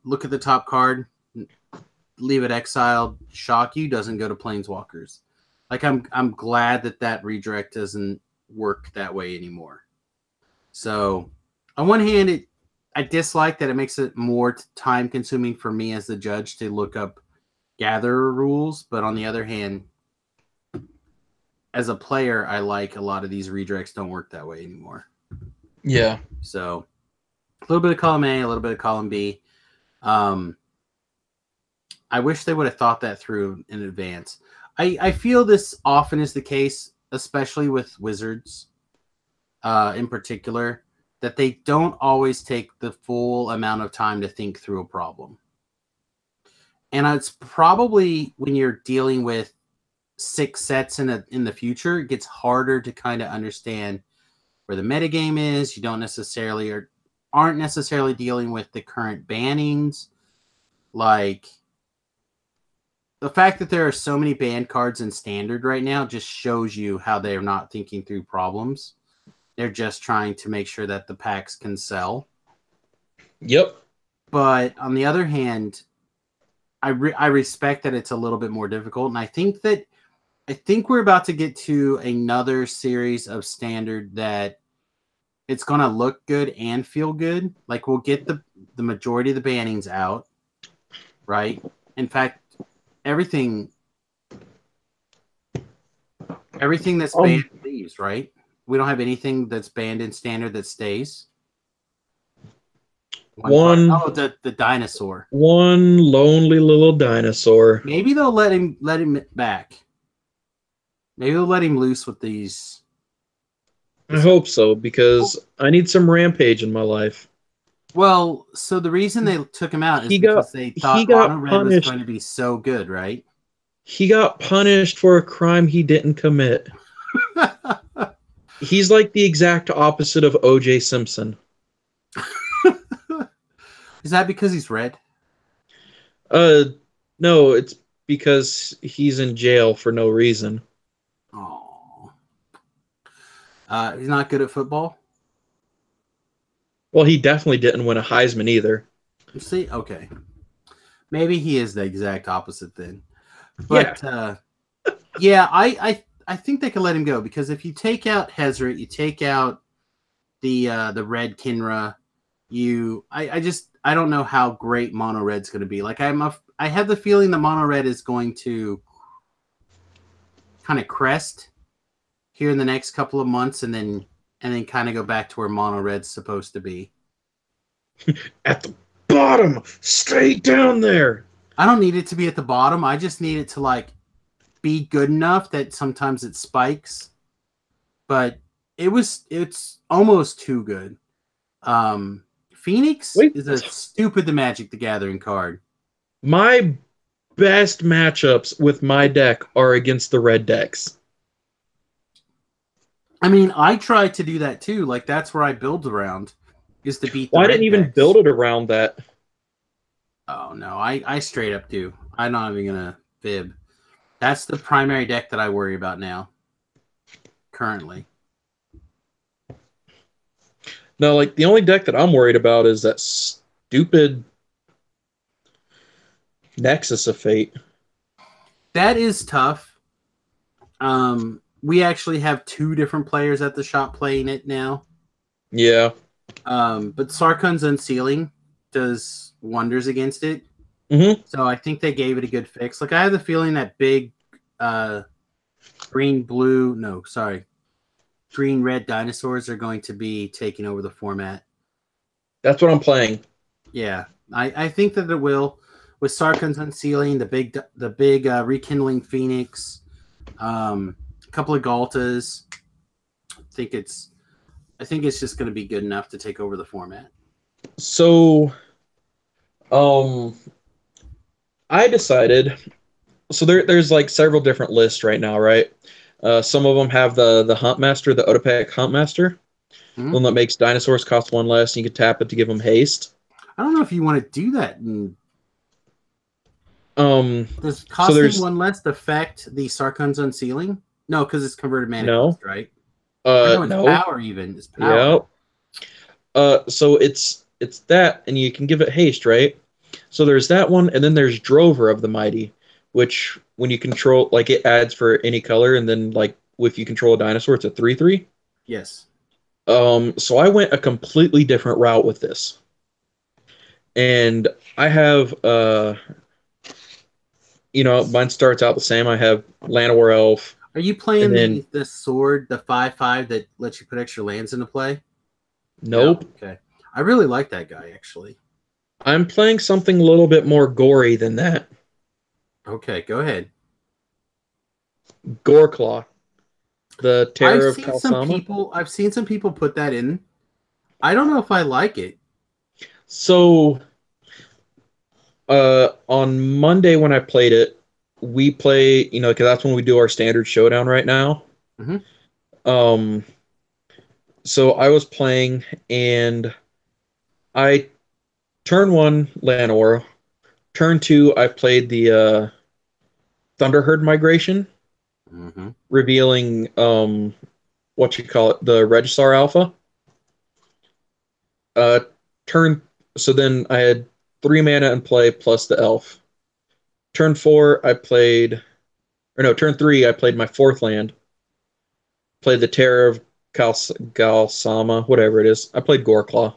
look at the top card, leave it exiled, shock you doesn't go to Planeswalkers. Like I'm glad that redirect doesn't work that way anymore. So on one hand, I dislike that it makes it more time consuming for me as the judge to look up gatherer rules, but on the other hand, as a player, I like a lot of these redirects don't work that way anymore. Yeah. So a little bit of column A, a little bit of column B. I wish they would have thought that through in advance. I feel this often is the case, especially with Wizards in particular, that they don't always take the full amount of time to think through a problem. And it's probably when you're dealing with 6 sets in the future, it gets harder to kind of understand where the metagame is. You don't necessarily aren't necessarily dealing with the current bannings. Like the fact that there are so many banned cards in Standard right now just shows you how they're not thinking through problems. They're just trying to make sure that the packs can sell. Yep. But on the other hand, I respect that it's a little bit more difficult, and I think we're about to get to another series of Standard that it's going to look good and feel good. Like we'll get the majority of the bannings out, right? In fact, everything that's banned leaves, right? We don't have anything that's banned in Standard that stays. The dinosaur. One lonely little dinosaur. Maybe they'll let him back. Maybe they'll let him loose with these. I hope so, because I need some rampage in my life. Well, so the reason they took him out is because they thought Mono Red was going to be so good, right? He got punished for a crime he didn't commit. He's like the exact opposite of O.J. Simpson. Is that because he's red? No, it's because he's in jail for no reason. Oh. He's not good at football? Well, he definitely didn't win a Heisman either. See? Okay. Maybe he is the exact opposite then. But, yeah, I think they could let him go, because if you take out Hezret, you take out the red Kinra, I don't know how great Mono Red's going to be. Like I have the feeling that Mono Red is going to kind of crest here in the next couple of months, and then kind of go back to where Mono Red's supposed to be. At the bottom, straight down there. I don't need it to be at the bottom. I just need it to like be good enough that sometimes it spikes. But it's almost too good. Phoenix is a stupid the Magic the Gathering card. My best matchups with my deck are against the red decks. I mean, I try to do that too. Like that's where I build around, is to beat the I red didn't even decks. build it around that. Oh no, I straight up do. I'm not even gonna fib. That's the primary deck that I worry about now. Currently. No, like the only deck that I'm worried about is that stupid Nexus of Fate. That is tough. We actually have 2 different players at the shop playing it now. Yeah. But Sarkhan's Unsealing does wonders against it. Mm-hmm. So I think they gave it a good fix. Like I have the feeling that big green red dinosaurs are going to be taking over the format. That's what I'm playing. Yeah, I think that it will, with Sarkhan's Unsealing, the big Rekindling Phoenix, a couple of Galtas. I think it's just going to be good enough to take over the format. So, I decided. So there's like several different lists right now, right? Some of them have the Huntmaster, the Otapec Huntmaster. Mhm. One that makes dinosaurs cost one less, and you can tap it to give them haste. I don't know if you want to do that. Um, Does so costing there's one less affect the Sarkon's unsealing? No, because it's converted mana no, cost, right? Or no, it's no, power even. It's power. yeah. So it's that, and you can give it haste, right? So there's that one, and then there's Drover of the Mighty, which when you control, like it adds for any color, and then like if you control a dinosaur, it's a 3/3. Yes. So I went a completely different route with this, and I have mine starts out the same. I have Llanowar Elf, Are you and playing then the sword, the 5/5 that lets you put extra lands into play? No. nope, Okay. I really like that guy actually. I'm playing something a little bit more gory than that. Okay, go ahead. Goreclaw, the Terror of Kalsama. I've seen some people put that in. I don't know if I like it. So on Monday when I played it, we play, because that's when we do our standard showdown right now. Hmm. Um, so I was playing, and I turn one Llanowar, turn two I played the Thunderherd migration, Hmm. revealing what you call it, the Regisar Alpha. Uh, turn so then I had 3 mana in play plus the elf. Turn four I played, or no, turn three I played my fourth land, played the Terror of Galsama, whatever it is. I played Goreclaw.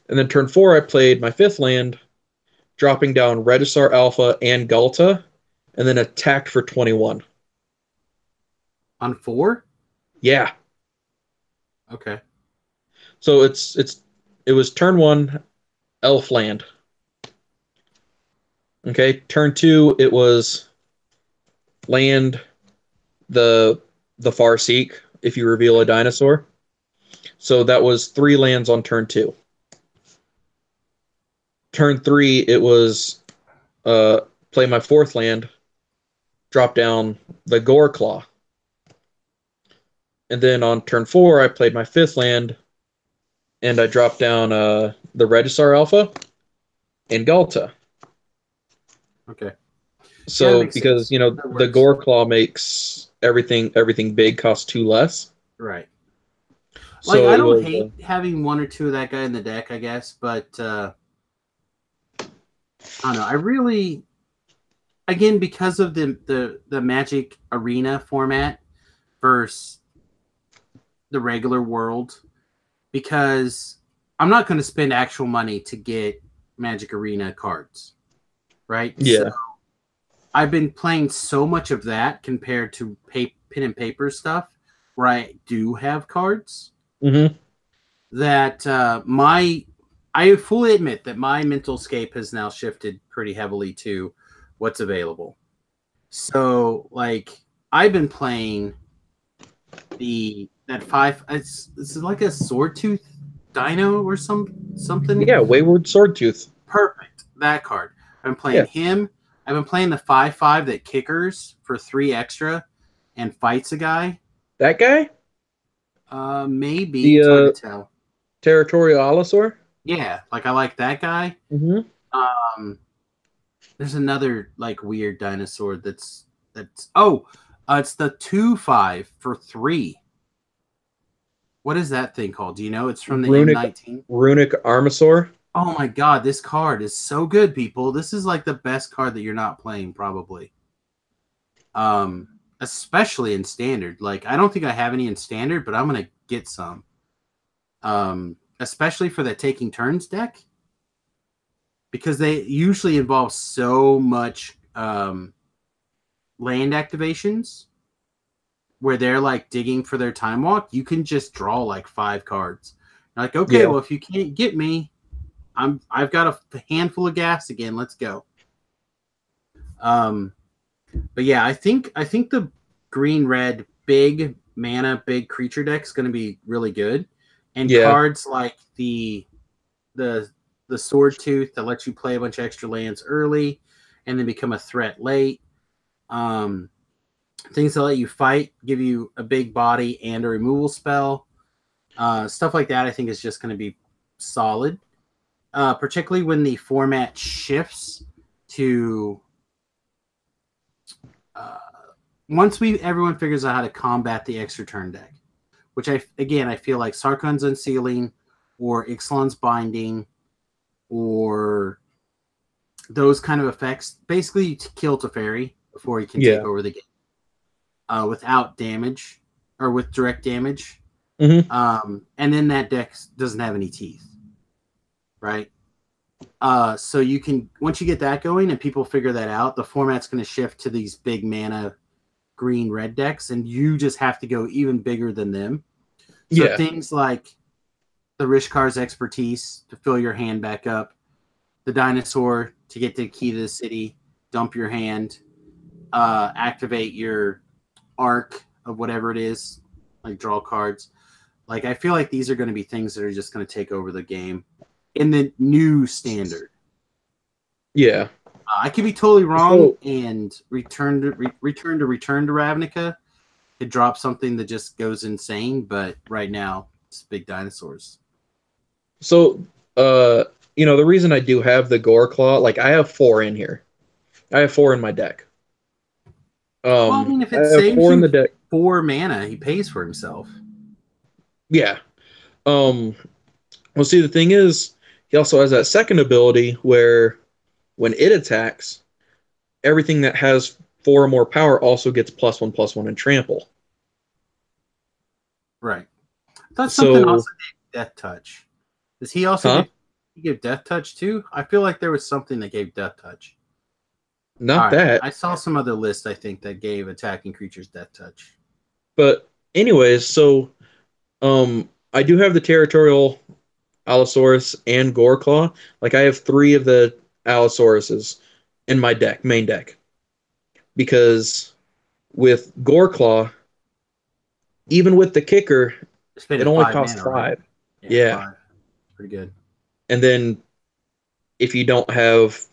And then turn four, I played my fifth land, dropping down Regisar Alpha and Galta, and then attacked for 21. On 4? Yeah. Okay. So it was turn one, Elf land. Okay. Turn two, it was land the Farseek if you reveal a dinosaur. So that was 3 lands on turn two. Turn three, it was uh play my fourth land, drop down the Gore Claw. And then on turn four, I played my fifth land, and I dropped down the Regisar Alpha and Galta. Okay. Yeah, that So makes because sense. That the works. Gore Claw makes everything big cost 2 less. Right. Like So I it don't was hate having one or two of that guy in the deck, I guess, but I don't know. I really, again, because of the Magic Arena format versus the regular world, because I'm not going to spend actual money to get Magic Arena cards, right? So yeah. I've been playing so much of that compared to pen and paper stuff where I do have cards Hmm. that I fully admit that my mental scape has now shifted pretty heavily to what's available. So like I've been playing the that five it's like a sword tooth dino or something. Yeah, Wayward Swordtooth. Perfect. That card. I've been playing Yeah, him. I've been playing the 5/5 that kickers for 3 extra and fights a guy. that guy, Maybe. the It's hard to tell. Territorial Allosaur. Yeah, like I like that guy. Hmm. Um there's another like weird dinosaur that's it's the 2/5 for 3. What is that thing called? Do you know? It's from the Runic M19. Runic Armasaur. Oh my god, this card is so good, people. This is like the best card that you're not playing, probably. Um, Especially in standard. Like, I don't think I have any in standard, but I'm gonna get some. Especially for the taking turns deck, because they usually involve so much land activations where they're like digging for their time walk. You can just draw like 5 cards. You're like, okay, Yeah, well, if you can't get me, I've got a handful of gas again. Let's go. Um, but yeah, I think the green red big mana big creature deck is going to be really good, and yeah, cards like the the sword tooth that lets you play a bunch of extra lands early, and then become a threat late. Um, Things that let you fight, give you a big body and a removal spell. Stuff like that, I think, is just going to be solid, particularly when the format shifts to once everyone figures out how to combat the extra turn deck, which I feel like Sarkhan's Unsealing or Ixalan's Binding or those kind of effects, basically you kill Teferi before he can take over the game without damage or with direct damage. And then that deck doesn't have any teeth, right? So you can, once you get that going and people figure that out, the format's going to shift to these big mana green red decks, and you just have to go even bigger than them. So things like the Rishkar's Expertise to fill your hand back up, the Dinosaur to get the key to the city, dump your hand, activate your arc of whatever it is, like draw cards. Like, I feel like these are going to be things that are just going to take over the game in the new standard. Yeah. I could be totally wrong, and return to Ravnica could drop something that just goes insane, but right now it's big dinosaurs. So, the reason I do have the Gore Claw, like I have 4 in here. I have 4 in my deck. Well, I mean, if it saves you the deck, 4 mana, he pays for himself. Yeah. Well, see, the thing is, he also has that second ability where when it attacks, everything that has 4 or more power also gets +1/+1 and trample. Right. I thought something also gave Death Touch. Does he also give Death Touch too? I feel like there was something that gave Death Touch. Not that. I saw some other list, I think, that gave attacking creatures Death Touch. But anyways, so I do have the Territorial Allosaurus and Goreclaw. Like, I have 3 of the Allosauruses in my deck, main deck. Because with Goreclaw, even with the kicker, it only costs 5. Right? Yeah. 5. Pretty good. And then if you don't have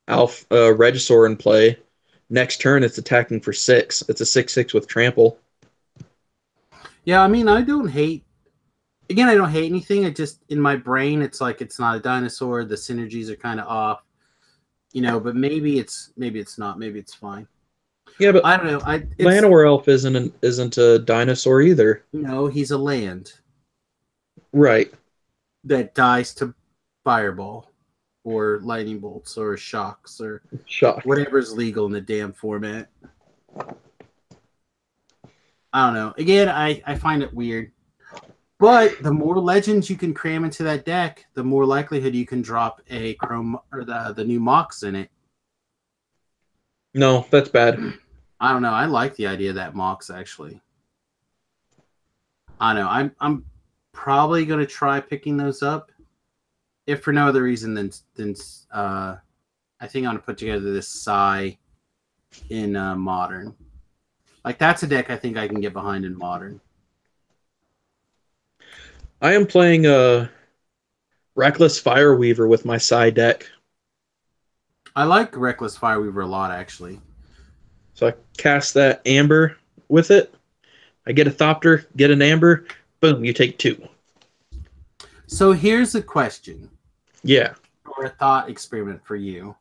Regisaur in play, next turn it's attacking for 6. It's a 6/6 with trample. Yeah, I mean, I don't hate anything. It just, in my brain, it's like it's not a dinosaur. The synergies are kind of off, but maybe it's not. Maybe it's fine. Yeah, but I don't know. Llanowar Elf isn't a dinosaur either. No, he's a land. Right. That dies to fireball or lightning bolts or shocks or whatever's legal in the damn format. I don't know. Again, I find it weird. But the more legends you can cram into that deck, the more likelihood you can drop a Chrome or the new Mox in it. No, that's bad. I don't know. I like the idea of that Mox, actually. I don't know. I'm probably going to try picking those up, if for no other reason than I think I'm going to put together this Psy in Modern. Like, that's a deck I think I can get behind in Modern. I am playing Reckless Fireweaver with my Psy deck. I like Reckless Fireweaver a lot, actually. So I cast that Amber with it. I get a Thopter, get an Amber. Boom, you take 2. So here's a question. Yeah. Or a thought experiment for you.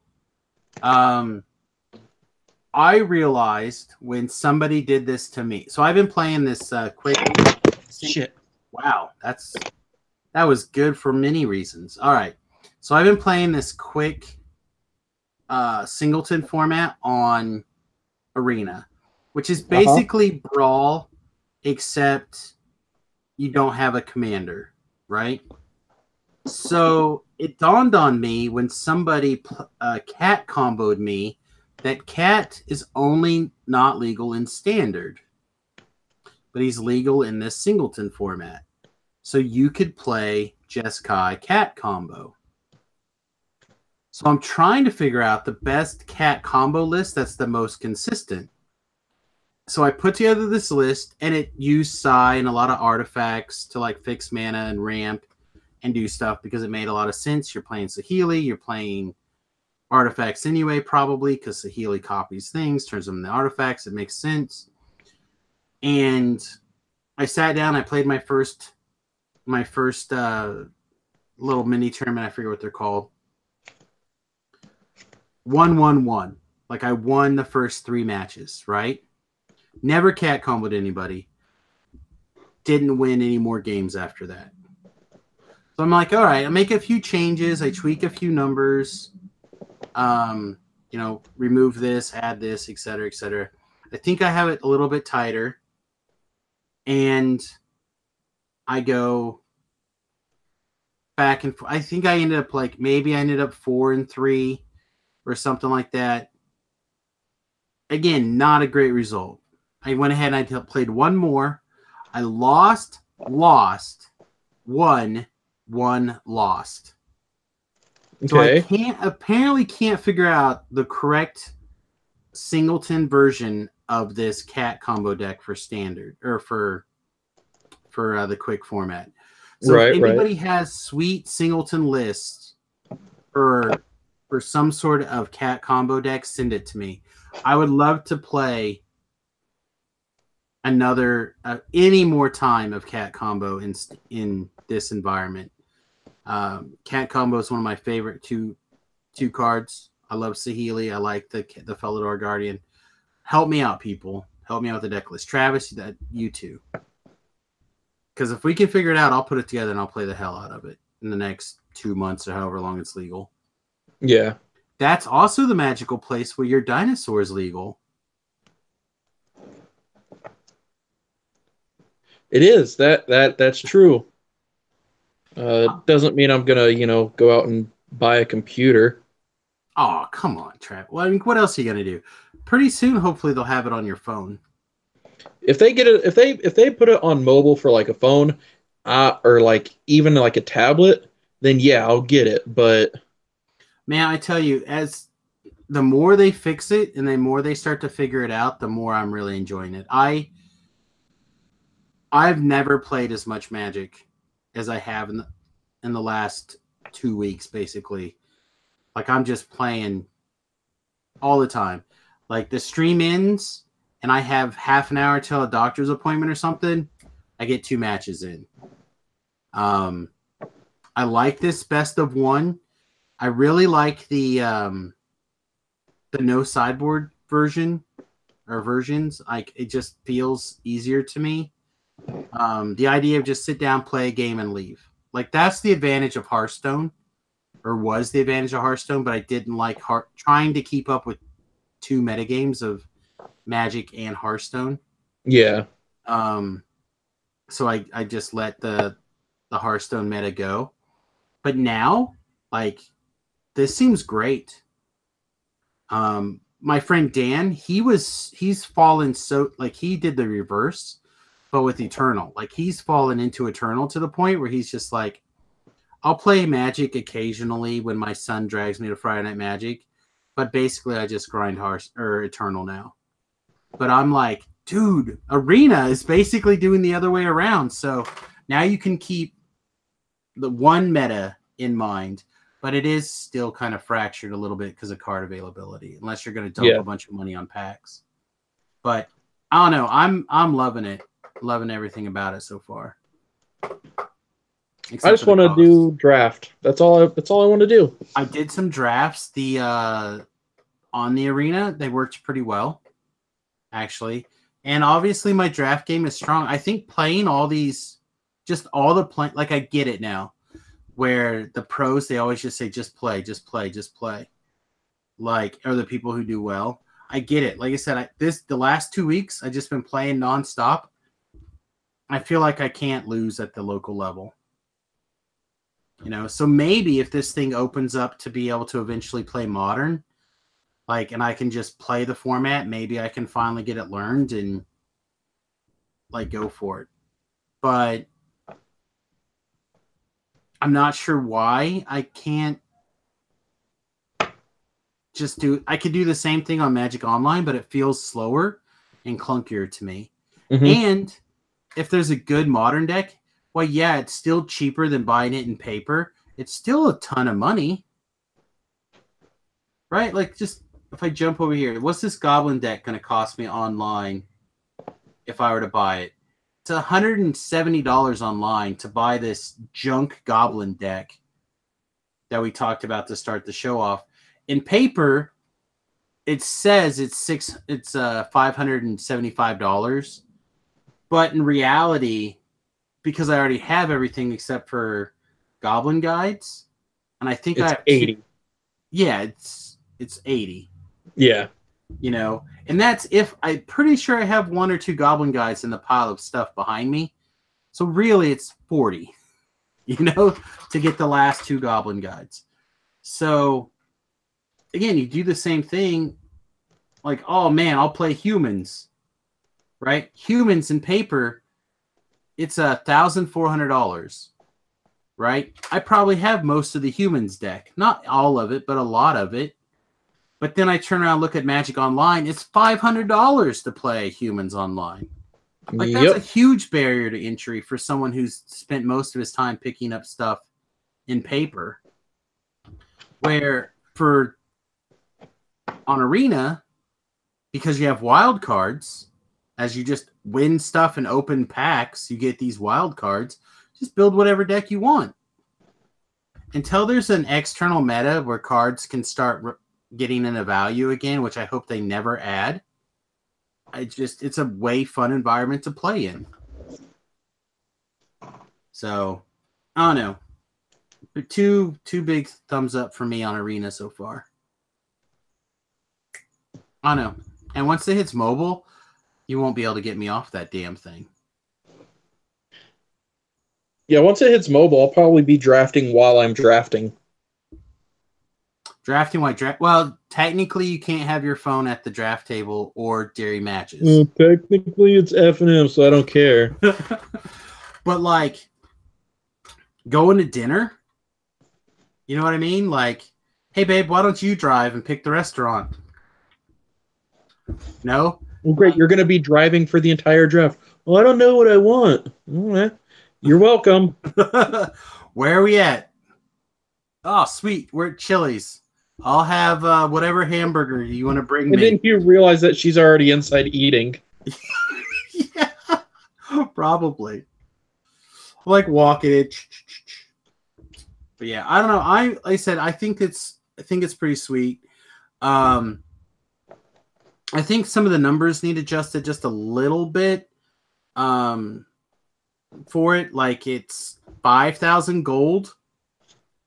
I realized when somebody did this to me. So I've been playing this quick. Shit. Wow, that was good for many reasons. All right. So I've been playing this quick singleton format on Arena, which is basically Brawl, except you don't have a commander, right? So it dawned on me when somebody cat comboed me that cat is only not legal in standard, but he's legal in this singleton format. So you could play Jeskai cat combo. So I'm trying to figure out the best cat combo list that's the most consistent. So I put together this list, and it used Psy and a lot of artifacts to like fix mana and ramp and do stuff because it made a lot of sense. You're playing Saheeli, you're playing artifacts anyway, probably, because Saheeli copies things, turns them into artifacts. It makes sense. And I sat down, I played my first my first little mini tournament. I forget what they're called. 1-1-1. Like I won the first 3 matches, right? Never cat comboed anybody. Didn't win any more games after that. So I'm like, all right, I make a few changes. I tweak a few numbers. Remove this, add this, etc., etc. I think I have it a little bit tighter. And I go back and I think I ended up maybe I ended up 4-3 or something like that. Again, not a great result. I went ahead and I played one more. I lost, won, lost. So I apparently can't figure out the correct singleton version of this cat combo deck for standard or for the quick format. So if anybody has sweet singleton lists for some sort of cat combo deck, send it to me. I would love to play another any more time of cat combo in this environment. Cat combo is one of my favorite two cards. I love Saheeli. I like the Felidar Guardian. Help me out, people. Help me out with the deck list. Travis, you too. Because if we can figure it out, I'll put it together and I'll play the hell out of it in the next 2 months or however long it's legal. Yeah. That's also the magical place where your dinosaur is legal. It is. That's true. Doesn't mean I'm gonna, go out and buy a computer. Oh, come on, Trav. Well, I mean, what else are you gonna do? Pretty soon, hopefully, they'll have it on your phone. If they get it, if they put it on mobile for like a phone, or like even like a tablet, then yeah, I'll get it. But man, I tell you, as the more they fix it and the more they start to figure it out, the more I'm really enjoying it. I've never played as much Magic as I have in the last 2 weeks, basically. Like I'm just playing all the time. Like the stream ends and I have half an hour till a doctor's appointment or something, I get 2 matches in. I like this best of one. I really like the no sideboard version or versions. Like it just feels easier to me. The idea of just sit down, play a game, and leave. Like that's the advantage of Hearthstone, or was the advantage of Hearthstone. But I didn't like trying to keep up with 2 metagames of Magic and Hearthstone. yeah. So I just let the Hearthstone meta go. But now, like, this seems great. My friend Dan, he's fallen so like he did the reverse, but with Eternal. Like he's fallen into Eternal to the point where he's just like, I'll play Magic occasionally when my son drags me to Friday Night Magic, but basically I just grind Eternal now. But I'm like, dude, Arena is basically doing the other way around. So now you can keep the one meta in mind, but it is still kind of fractured a little bit because of card availability, unless you're going to dump a bunch of money on packs. But I don't know. I'm loving it. Loving everything about it so far. I just want to do draft. That's all I want to do. I did some drafts. On the Arena, they worked pretty well, actually. And obviously my draft game is strong. I think playing all these, just all the play, like I get it now, where the pros, they always just say, just play, just play, just play. Like, are the people who do well. I get it. Like I said, the last 2 weeks, I've just been playing nonstop. I feel like I can't lose at the local level. So maybe if this thing opens up to be able to eventually play Modern, like, and I can just play the format, maybe I can finally get it learned and like go for it. But I'm not sure why I can't just I could do the same thing on Magic Online, but it feels slower and clunkier to me. Mm-hmm. And if there's a good Modern deck, well, yeah, it's still cheaper than buying it in paper. It's still a ton of money. Right? Like, just if I jump over here, what's this Goblin deck going to cost me online if I were to buy it? It's $170 online to buy this junk goblin deck that we talked about to start the show off. In paper, it says it's $575, but in reality, because I already have everything except for goblin guides, and I think I It's have 80. Yeah, it's 80. Yeah. You know, and that's if I'm pretty sure I have 1 or 2 goblin guides in the pile of stuff behind me. So really it's 40, to get the last 2 goblin guides. So again, you do the same thing. Like, oh man, I'll play humans, right? Humans in paper, it's $1,400, right? I probably have most of the humans deck, not all of it, but a lot of it. But then I turn around and look at Magic Online. It's $500 to play humans online. Like, that's a huge barrier to entry for someone who's spent most of his time picking up stuff in paper. Where on Arena, because you have wild cards, as you just win stuff and open packs, you get these wild cards. Just build whatever deck you want. Until there's an external meta where cards can start getting into value again, which I hope they never add. It's a way fun environment to play in. So, I don't know. But two big thumbs up for me on Arena so far. I don't know. And once it hits mobile, you won't be able to get me off that damn thing. Yeah, once it hits mobile, I'll probably be drafting while I'm drafting. Drafting while well, technically you can't have your phone at the draft table or during matches. Technically it's F&M, so I don't care. But like going to dinner, you know what I mean? Like, hey babe, why don't you drive and pick the restaurant? No? Well, great. You're going to be driving for the entire draft. Well, I don't know what I want. All right. You're welcome. Where are we at? Oh, sweet. We're at Chili's. I'll have whatever hamburger you want to bring me. And then you realize that she's already inside eating. Yeah, probably. Like walking it. But yeah, I don't know. Like I said, I think it's pretty sweet. I think some of the numbers need adjusted just a little bit. For it, like it's 5,000 gold.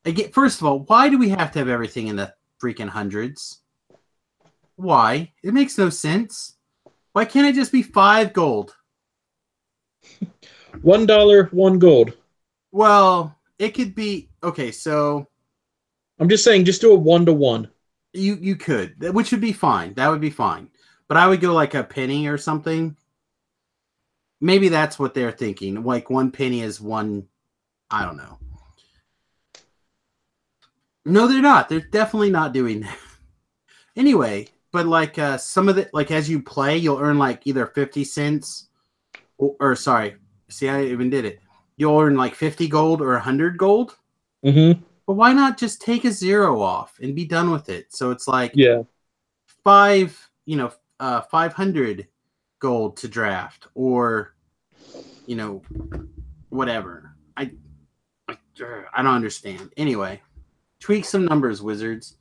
Again, first of all, why do we have to have everything in the freaking hundreds? Why? It makes no sense. Why can't it just be 5 gold? $1, 1 gold. Well, it could be okay. So I'm just saying, just do a 1-to-1. You could, which would be fine. That would be fine. But I would go like a penny or something. Maybe that's what they're thinking. Like 1 penny is 1. I don't know. No, they're not. They're definitely not doing that. Anyway, but like some of the, like as you play, you'll earn like either 50 cents or sorry. See, I even did it. You'll earn like 50 gold or 100 gold. Mm-hmm. But why not just take a 0 off and be done with it? So it's like 500 gold to draft or, whatever. I don't understand. Anyway, tweak some numbers, Wizards.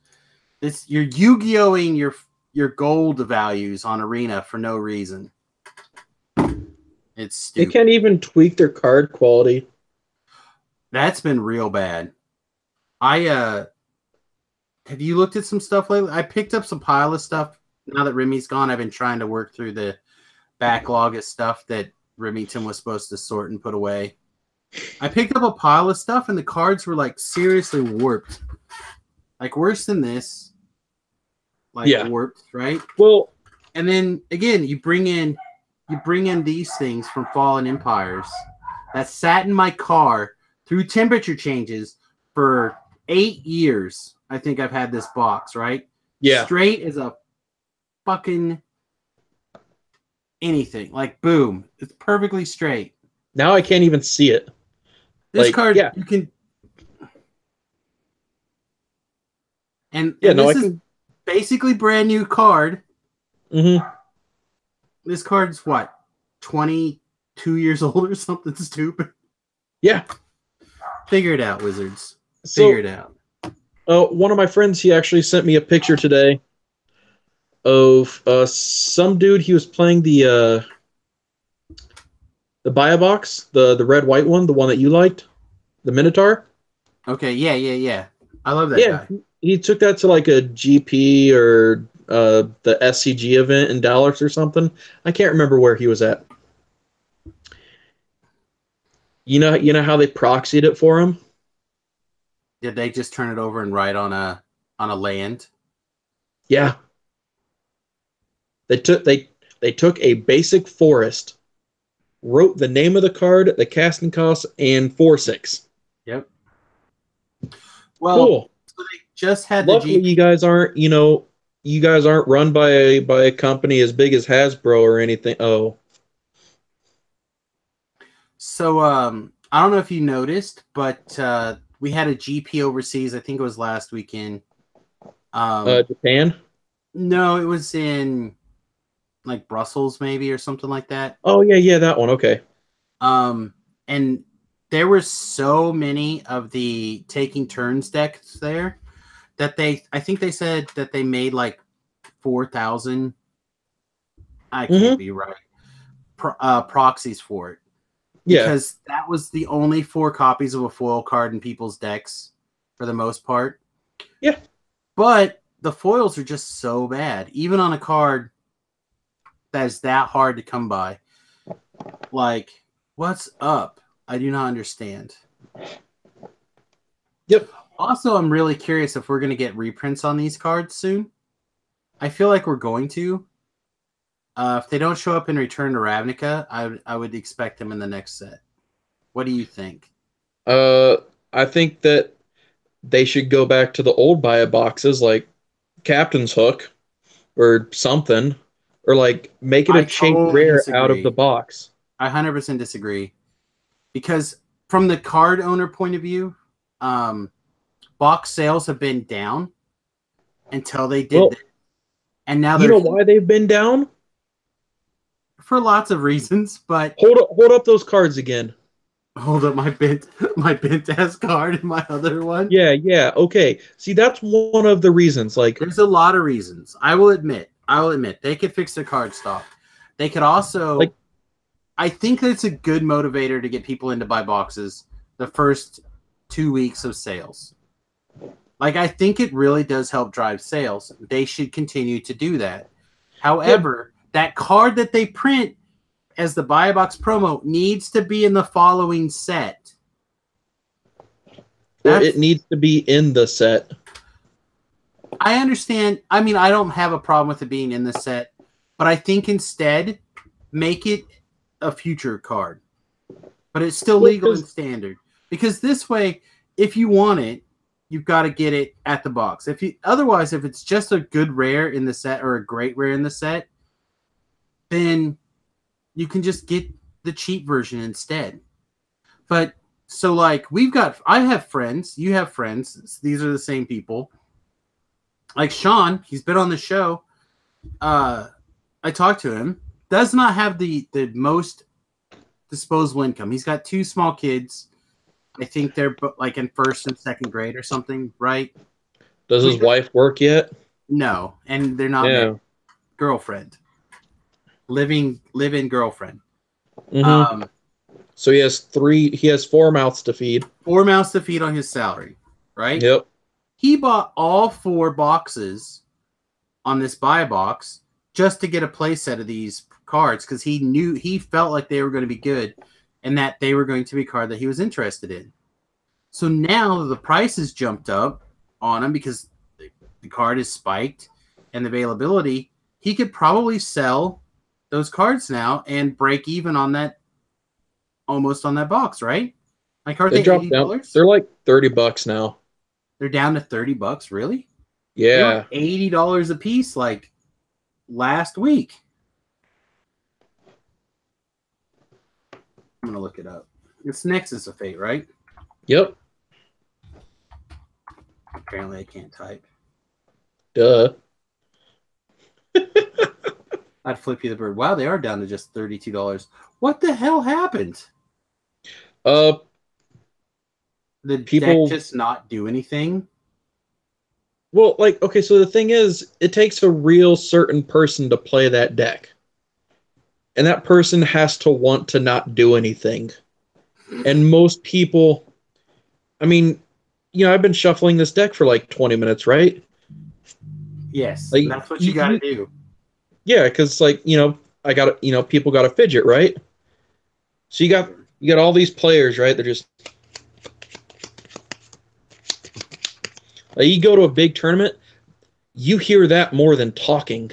You're Yu-Gi-Oh-ing your gold values on Arena for no reason. It's stupid. They can't even tweak their card quality. That's been real bad. Have you looked at some stuff lately? I picked up some pile of stuff. Now that Remy's gone, I've been trying to work through the backlog of stuff that Remington was supposed to sort and put away. I picked up a pile of stuff and the cards were like seriously warped. Like worse than this. Like warped, right? Well, and then again, you bring in these things from Fallen Empires that sat in my car through temperature changes for 8 years. I think I've had this box, right? Yeah. Straight as a fucking anything. Like boom. It's perfectly straight. Now I can't even see it. This card you can and this is basically brand new card. Mm-hmm. This card's what? 22 2 years old or something stupid. Yeah. Figure it out, Wizards. Figure So, it out. one of my friends, he actually sent me a picture today of some dude. He was playing the Buy Box, the red white one, the one that you liked, the Minotaur. Okay, yeah. I love that Yeah, guy. he took that to like a GP or the SCG event in Dallas or something. I can't remember where he was at. You know how they proxied it for him? Did they just turn it over and write on a land? Yeah, they took a basic forest, wrote the name of the card, the casting cost, and 4/6. Yep. Well, Cool. so they just had the Luckily, GP. you guys aren't run by a company as big as Hasbro or anything. Oh, So I don't know if you noticed, but we had a GP overseas. I think it was last weekend. Japan. No, it was in like Brussels maybe or something like that. Oh yeah, that one. Okay. And there were so many of the taking turns decks there that I think they said that they made like 4,000. I can't Mm-hmm. be right. Proxies for it Yeah. because that was the only 4 copies of a foil card in people's decks for the most part. Yeah. But the foils are just so bad, even on a card that is that hard to come by. Like, what's up? I do not understand. Yep. Also, I'm really curious if we're going to get reprints on these cards soon. I feel like we're going to. If they don't show up in Return to Ravnica, I would expect them in the next set. What do you think? Uh, I think that they should go back to the old buy boxes like Captain's Hook or something, or like make it a I chase totally rare out of the disagree. box. I 100% disagree. Because from the card owner point of view, um, box sales have been down until they did Well, this. And now you they're know why they've been down? for lots of reasons, but Hold up those cards again. hold up my bent ass card and my other one. Yeah, okay. See, that's one of the reasons. Like, There's a lot of reasons. I will admit they could fix their card stock. They could like also I think that's a good motivator to get people in to buy boxes the first 2 weeks of sales. Like I think it really does help drive sales. They should continue to do that. yeah, However, that card that they print as the buy a box promo needs to be in the following set. or it That's needs to be in the set. I understand. I mean, I don't have a problem with it being in the set, but I think instead make it a future card. But it's still Well, legal and because standard. Because this way, if you want it, you've got to get it at the box. If it's just a good rare in the set or a great rare in the set, then you can just get the cheap version instead. But so like I have friends, you have friends, these are the same people. Like Sean, he's been on the show. I talked to him. Does not have the most disposable income. He's got 2 small kids. I think they're like in first and second grade or something, right? does So his wife work yet? no, and they're not married. Yeah. Girlfriend, live-in girlfriend. Mm-hmm. Um, So he has three. He has four mouths to feed. 4 mouths to feed on his salary, right? Yep. He bought all 4 boxes on this buy box just to get a play set of these cards because he felt like they were going to be good and that they were going to be a card that he was interested in. So now the prices jumped up on him because the card is spiked and the availability. He could probably sell those cards now and break even on that, almost on that box, right? Like, aren't They they dropped down. $80? They're like $30 now. They're down to $30, really? They were Yeah. $80 a piece like last week. I'm gonna look it up. It's Nexus of Fate, right? Yep. Apparently I can't type. Duh. I'd flip you the bird. Wow, they are down to just $32. What the hell happened? Uh, The deck people. just not do anything? Well, like, okay, so the thing is, it takes a real certain person to play that deck, and that person has to want to not do anything. And most people, I mean, I've been shuffling this deck for like 20 minutes, right? Yes, Like, and that's what you got to do. yeah, because like, I got people got to fidget, right? So you got all these players, right? They're just like, you go to a big tournament, you hear that more than talking,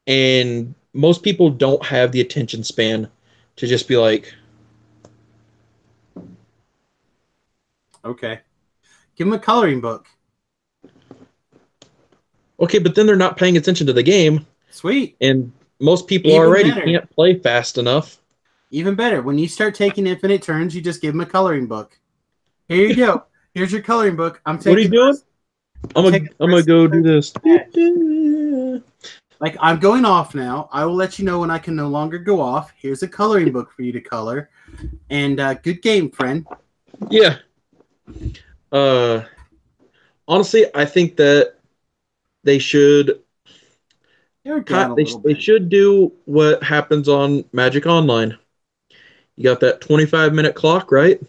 and most people don't have the attention span to just be like, Okay. Give them a coloring book. okay, but then they're not paying attention to the game, Sweet. and most people Even already better. can't play fast enough. Even better. When you start taking infinite turns, you just give them a coloring book. Here you go. Here's your coloring book. I'm What are you taking the doing? rest. I'm taking the I'm gonna rest of the go do turns this. of the match. Like, I'm going off now. I will let you know when I can no longer go off. Here's a coloring book for you to color. And good game, friend. Yeah. Uh, honestly, I think that they should They're down a little they bit. should do what happens on Magic Online. You got that 25-minute clock, right?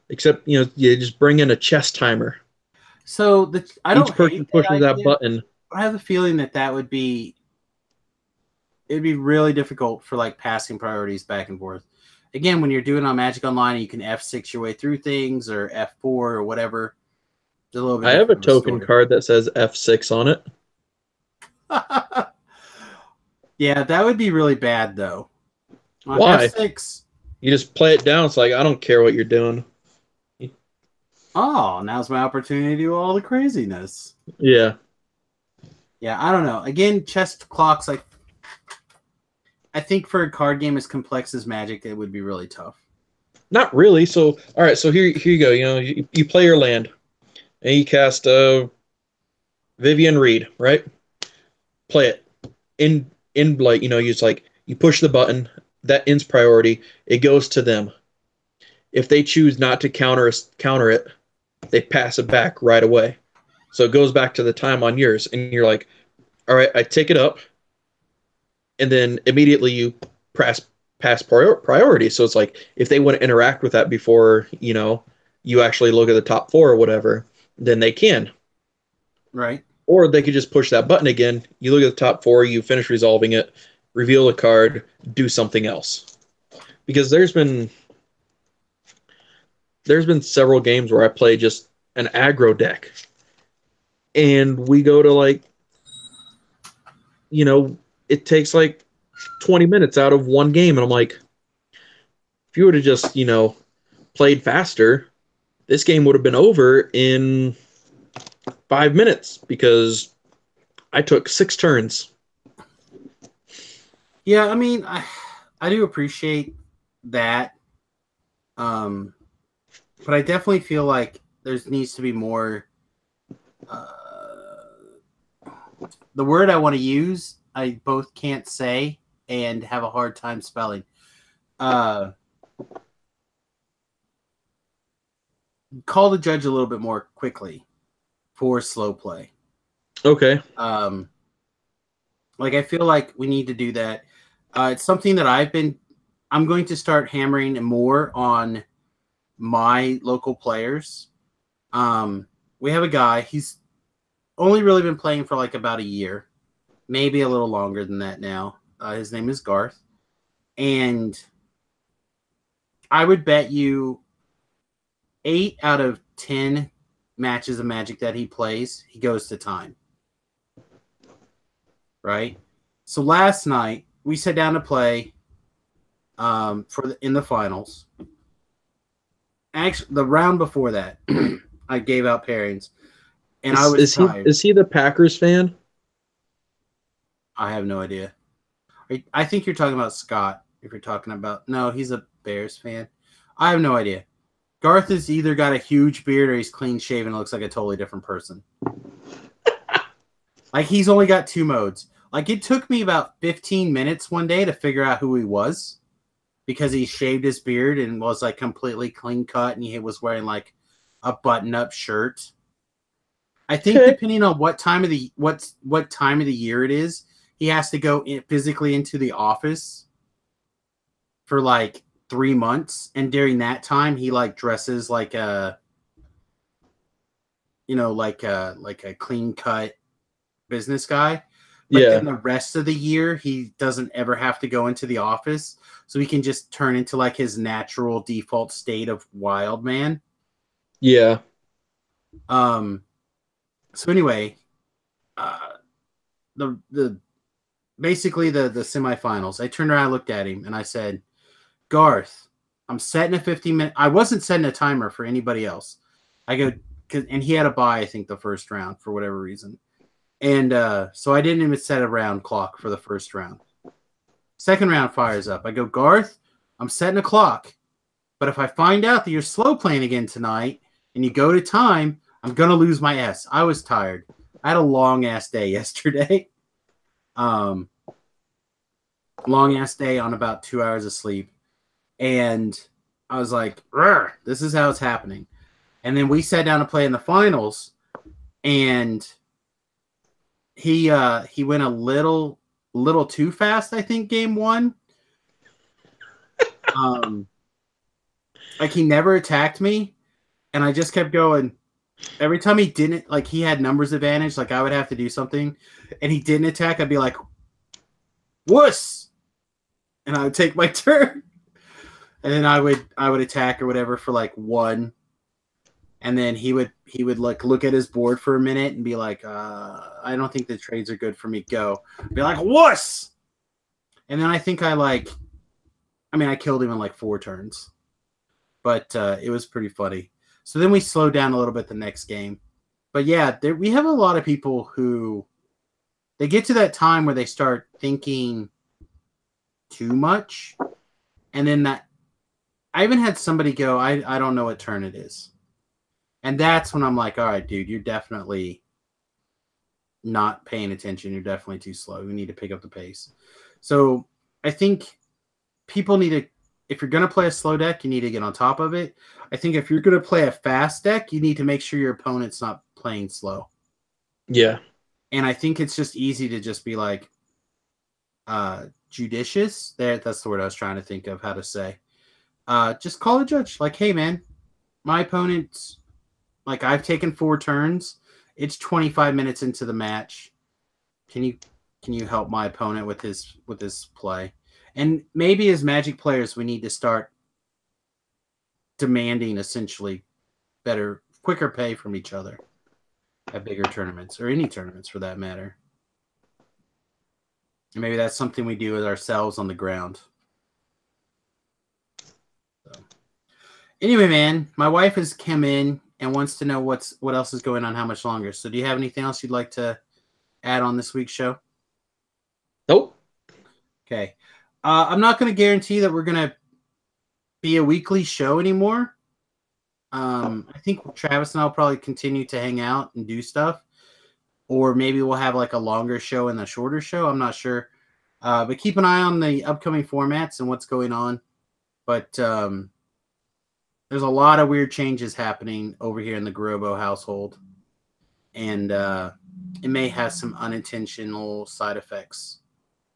Except you just bring in a chess timer. So I Each don't person hate that pushes that idea. button. I have a feeling that would be it'd be really difficult for like passing priorities back and forth. Again, when you're doing on Magic Online, you can F6 your way through things or F4 or whatever. It's a little bit I have a different of a token story. card that says F6 on it. Yeah, that would be really bad though. On Why? F6. You just play it down. It's like, I don't care what you're doing. Oh, now's my opportunity to do all the craziness. Yeah. Yeah, I don't know. Again, chess clocks, like I think for a card game as complex as Magic, it would be really tough. Not really. So, all right. So here you go. You play your land and you cast Vivian Reed, right? Play it in like you just like you push the button that ends priority. It goes to them. If they choose not to counter it, they pass it back right away. So it goes back to the time on yours, and you're like, all right, I take it up, and then immediately you press pass priority. So it's like if they want to interact with that before you actually look at the top four or whatever, then they can. Right. Or they could just push that button again. You look at the top four, you finish resolving it, reveal a card, do something else. Because there's been several games where I play just an aggro deck, and we go to like it takes like 20 minutes out of one game, and I'm like, if you would have just played faster, this game would have been over in 5 minutes because I took 6 turns. Yeah, I mean, I do appreciate that. Um, but I definitely feel like there needs to be more. Uh, the word I want to use, I both can't say and have a hard time spelling. Call the judge a little bit more quickly for slow play. Okay. Like I feel like we need to do that. It's something that I'm going to start hammering more on my local players. We have a guy, he's only really been playing for like about a year, maybe a little longer than that now. His name is Garth. And I would bet you 8 out of 10 matches of Magic that he plays, he goes to time. Right? So last night, we sat down to play in the finals. Actually, the round before that, I gave out pairings, and I was tired. Is he the Packers fan? I have no idea. I think you're talking about Scott. If you're talking about he's a Bears fan. I have no idea. Garth has either got a huge beard or he's clean shaven and looks like a totally different person. Like he's only got 2 modes. Like, it took me about 15 minutes one day to figure out who he was because he shaved his beard and was like completely clean cut, and he was wearing like a button-up shirt. I think Okay. depending on what time of the year it is, he has to go physically into the office for like 3 months, and during that time, he like dresses like a like a clean cut business guy. But Yeah. then the rest of the year, he doesn't ever have to go into the office, so he can just turn into like his natural default state of wild man. Yeah. Um. So anyway, uh, the basically the semifinals. I turned around, I looked at him, and I said, "Garth, I'm setting a 15-minute. I wasn't setting a timer for anybody else. I go, and he had a bye, I think, the first round for whatever reason, and so I didn't even set a round clock for the first round. Second round fires up. I go, Garth, I'm setting a clock, but if I find out that you're slow playing again tonight and you go to time, I'm gonna lose my S. I was tired. I had a long ass day yesterday. Um, long ass day on about 2 hours of sleep, and I was like, this is how it's happening. And then we sat down to play in the finals, and he went a little too fast, I think, game one. Like, he never attacked me, and I just kept going. Every time he didn't, like, he had numbers advantage, like I would have to do something, and he didn't attack, I'd be like, wuss, and I would take my turn, and then I would attack or whatever for like one, and then he would like look at his board for a minute and be like, I don't think the trades are good for me. Go. Be like, wuss, and then I think I killed him in like 4 turns, but it was pretty funny. So then we slowed down a little bit the next game. But yeah, we have a lot of people who they get to that time where they start thinking too much. And then I even had somebody go, I don't know what turn it is. And that's when I'm like, all right, dude, you're definitely not paying attention. You're definitely too slow. You need to pick up the pace. So I think people need to, if you're going to play a slow deck, you need to get on top of it. I think if you're going to play a fast deck, you need to make sure your opponent's not playing slow. Yeah. And I think it's just easy to just be like judicious. That's the word I was trying to think of how to say. Just call a judge. Like, hey, man, my opponent's, like, I've taken 4 turns. It's 25 minutes into the match. Can you help my opponent with his play? And maybe as Magic players, we need to start demanding essentially better, quicker pay from each other at bigger tournaments, or any tournaments for that matter. And maybe that's something we do with ourselves on the ground. So. Anyway, man, my wife has come in and wants to know what else is going on, how much longer. So do you have anything else you'd like to add on this week's show? Nope. Okay. I'm not going to guarantee that we're going to be a weekly show anymore. I think Travis and I'll probably continue to hang out and do stuff. Or maybe we'll have like a longer show and a shorter show. I'm not sure. But keep an eye on the upcoming formats and what's going on. But there's a lot of weird changes happening over here in the Garobo household. And it may have some unintentional side effects.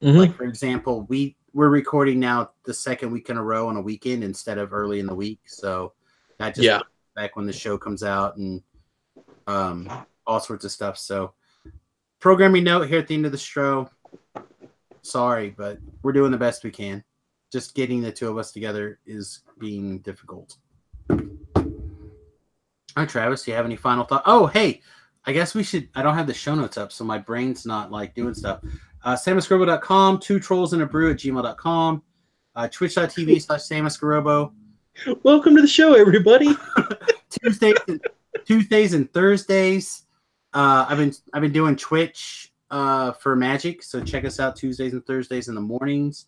Mm-hmm. Like, for example, we're recording now the second week in a row on a weekend instead of early in the week. So that just back when the show comes out and all sorts of stuff. So programming note here at the end of the show. Sorry, but we're doing the best we can. Just getting the two of us together is being difficult. All right, Travis, do you have any final thoughts? Oh, hey, I guess we should. I don't have the show notes up, so my brain's not like doing stuff. SamusGarobo.com, 2trollsinabrew@gmail.com, twitch.tv/SamusGarobo. Welcome to the show, everybody. Tuesdays and Thursdays. I've been doing Twitch for Magic, so check us out Tuesdays and Thursdays in the mornings,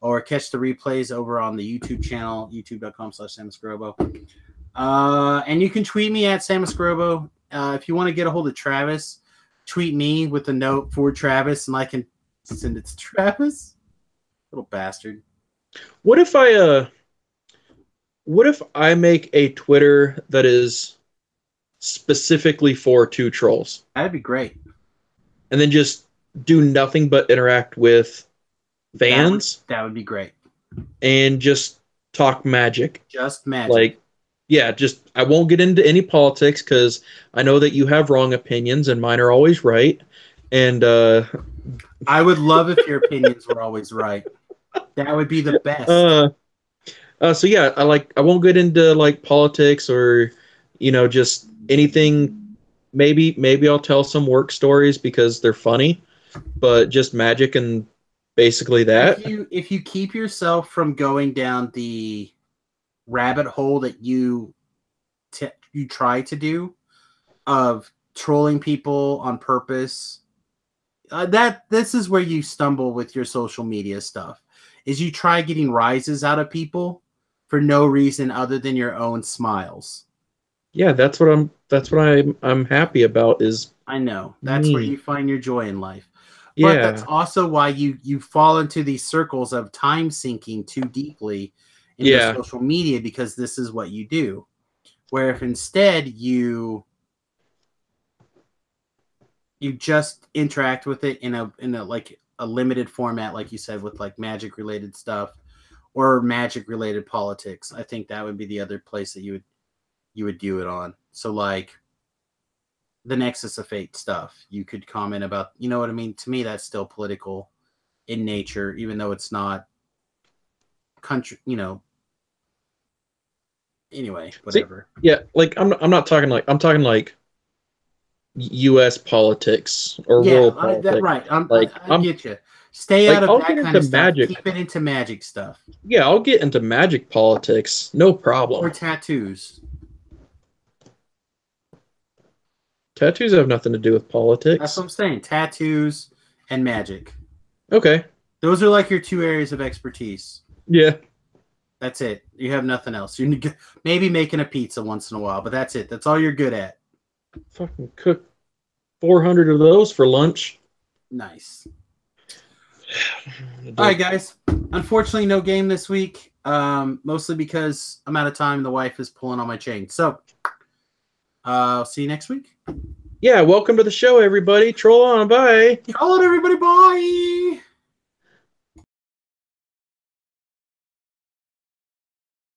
or catch the replays over on the YouTube channel, youtube.com/SamusGarobo. And you can tweet me at SamusGarobo. If you want to get a hold of Travis, tweet me with a note for Travis, and I can Send it to Travis. Little bastard. What if I make a Twitter that is specifically for two trolls, That'd be great. and then just do nothing but interact with fans That would be great. and just talk magic? Just magic. Like, yeah, just I won't get into any politics because I know that you have wrong opinions and mine are always right. And I would love if your opinions were always right. That would be the best. So yeah, I won't get into like politics or just anything. Maybe I'll tell some work stories because they're funny, but just magic and basically that. If you keep yourself from going down the rabbit hole that you try to do of trolling people on purpose, this is where you stumble with your social media stuff. Is you try getting rises out of people for no reason other than your own smiles. Yeah, that's what I'm happy about is I know. That's where you find your joy in life. Yeah. But that's also why you fall into these circles of time sinking too deeply into social media, because this is what you do. Where if instead you just interact with it in a like a limited format, like you said, with like magic related stuff or magic related politics, I think that would be the other place that you would do it on. So like the Nexus of Fate stuff, you could comment about, you know what I mean? To me, that's still political in nature, even though it's not country, anyway, whatever. See, yeah, like I'm not talking like, I'm talking like U.S. politics or world politics. Right. I get you. Stay out of that kind of stuff. Magic. Keep it into magic stuff. Yeah, I'll get into magic politics, no problem. Or tattoos. Tattoos have nothing to do with politics. That's what I'm saying. Tattoos and magic. Okay. Those are like your two areas of expertise. Yeah. That's it. You have nothing else. You're maybe making a pizza once in a while, but that's it. That's all you're good at. Fucking cook 400 of those for lunch. Nice. All right, guys. Unfortunately, no game this week. Mostly because I'm out of time. The wife is pulling on my chain. So, I'll see you next week. Yeah, welcome to the show, everybody. Troll on. Bye. Troll on, everybody. Bye.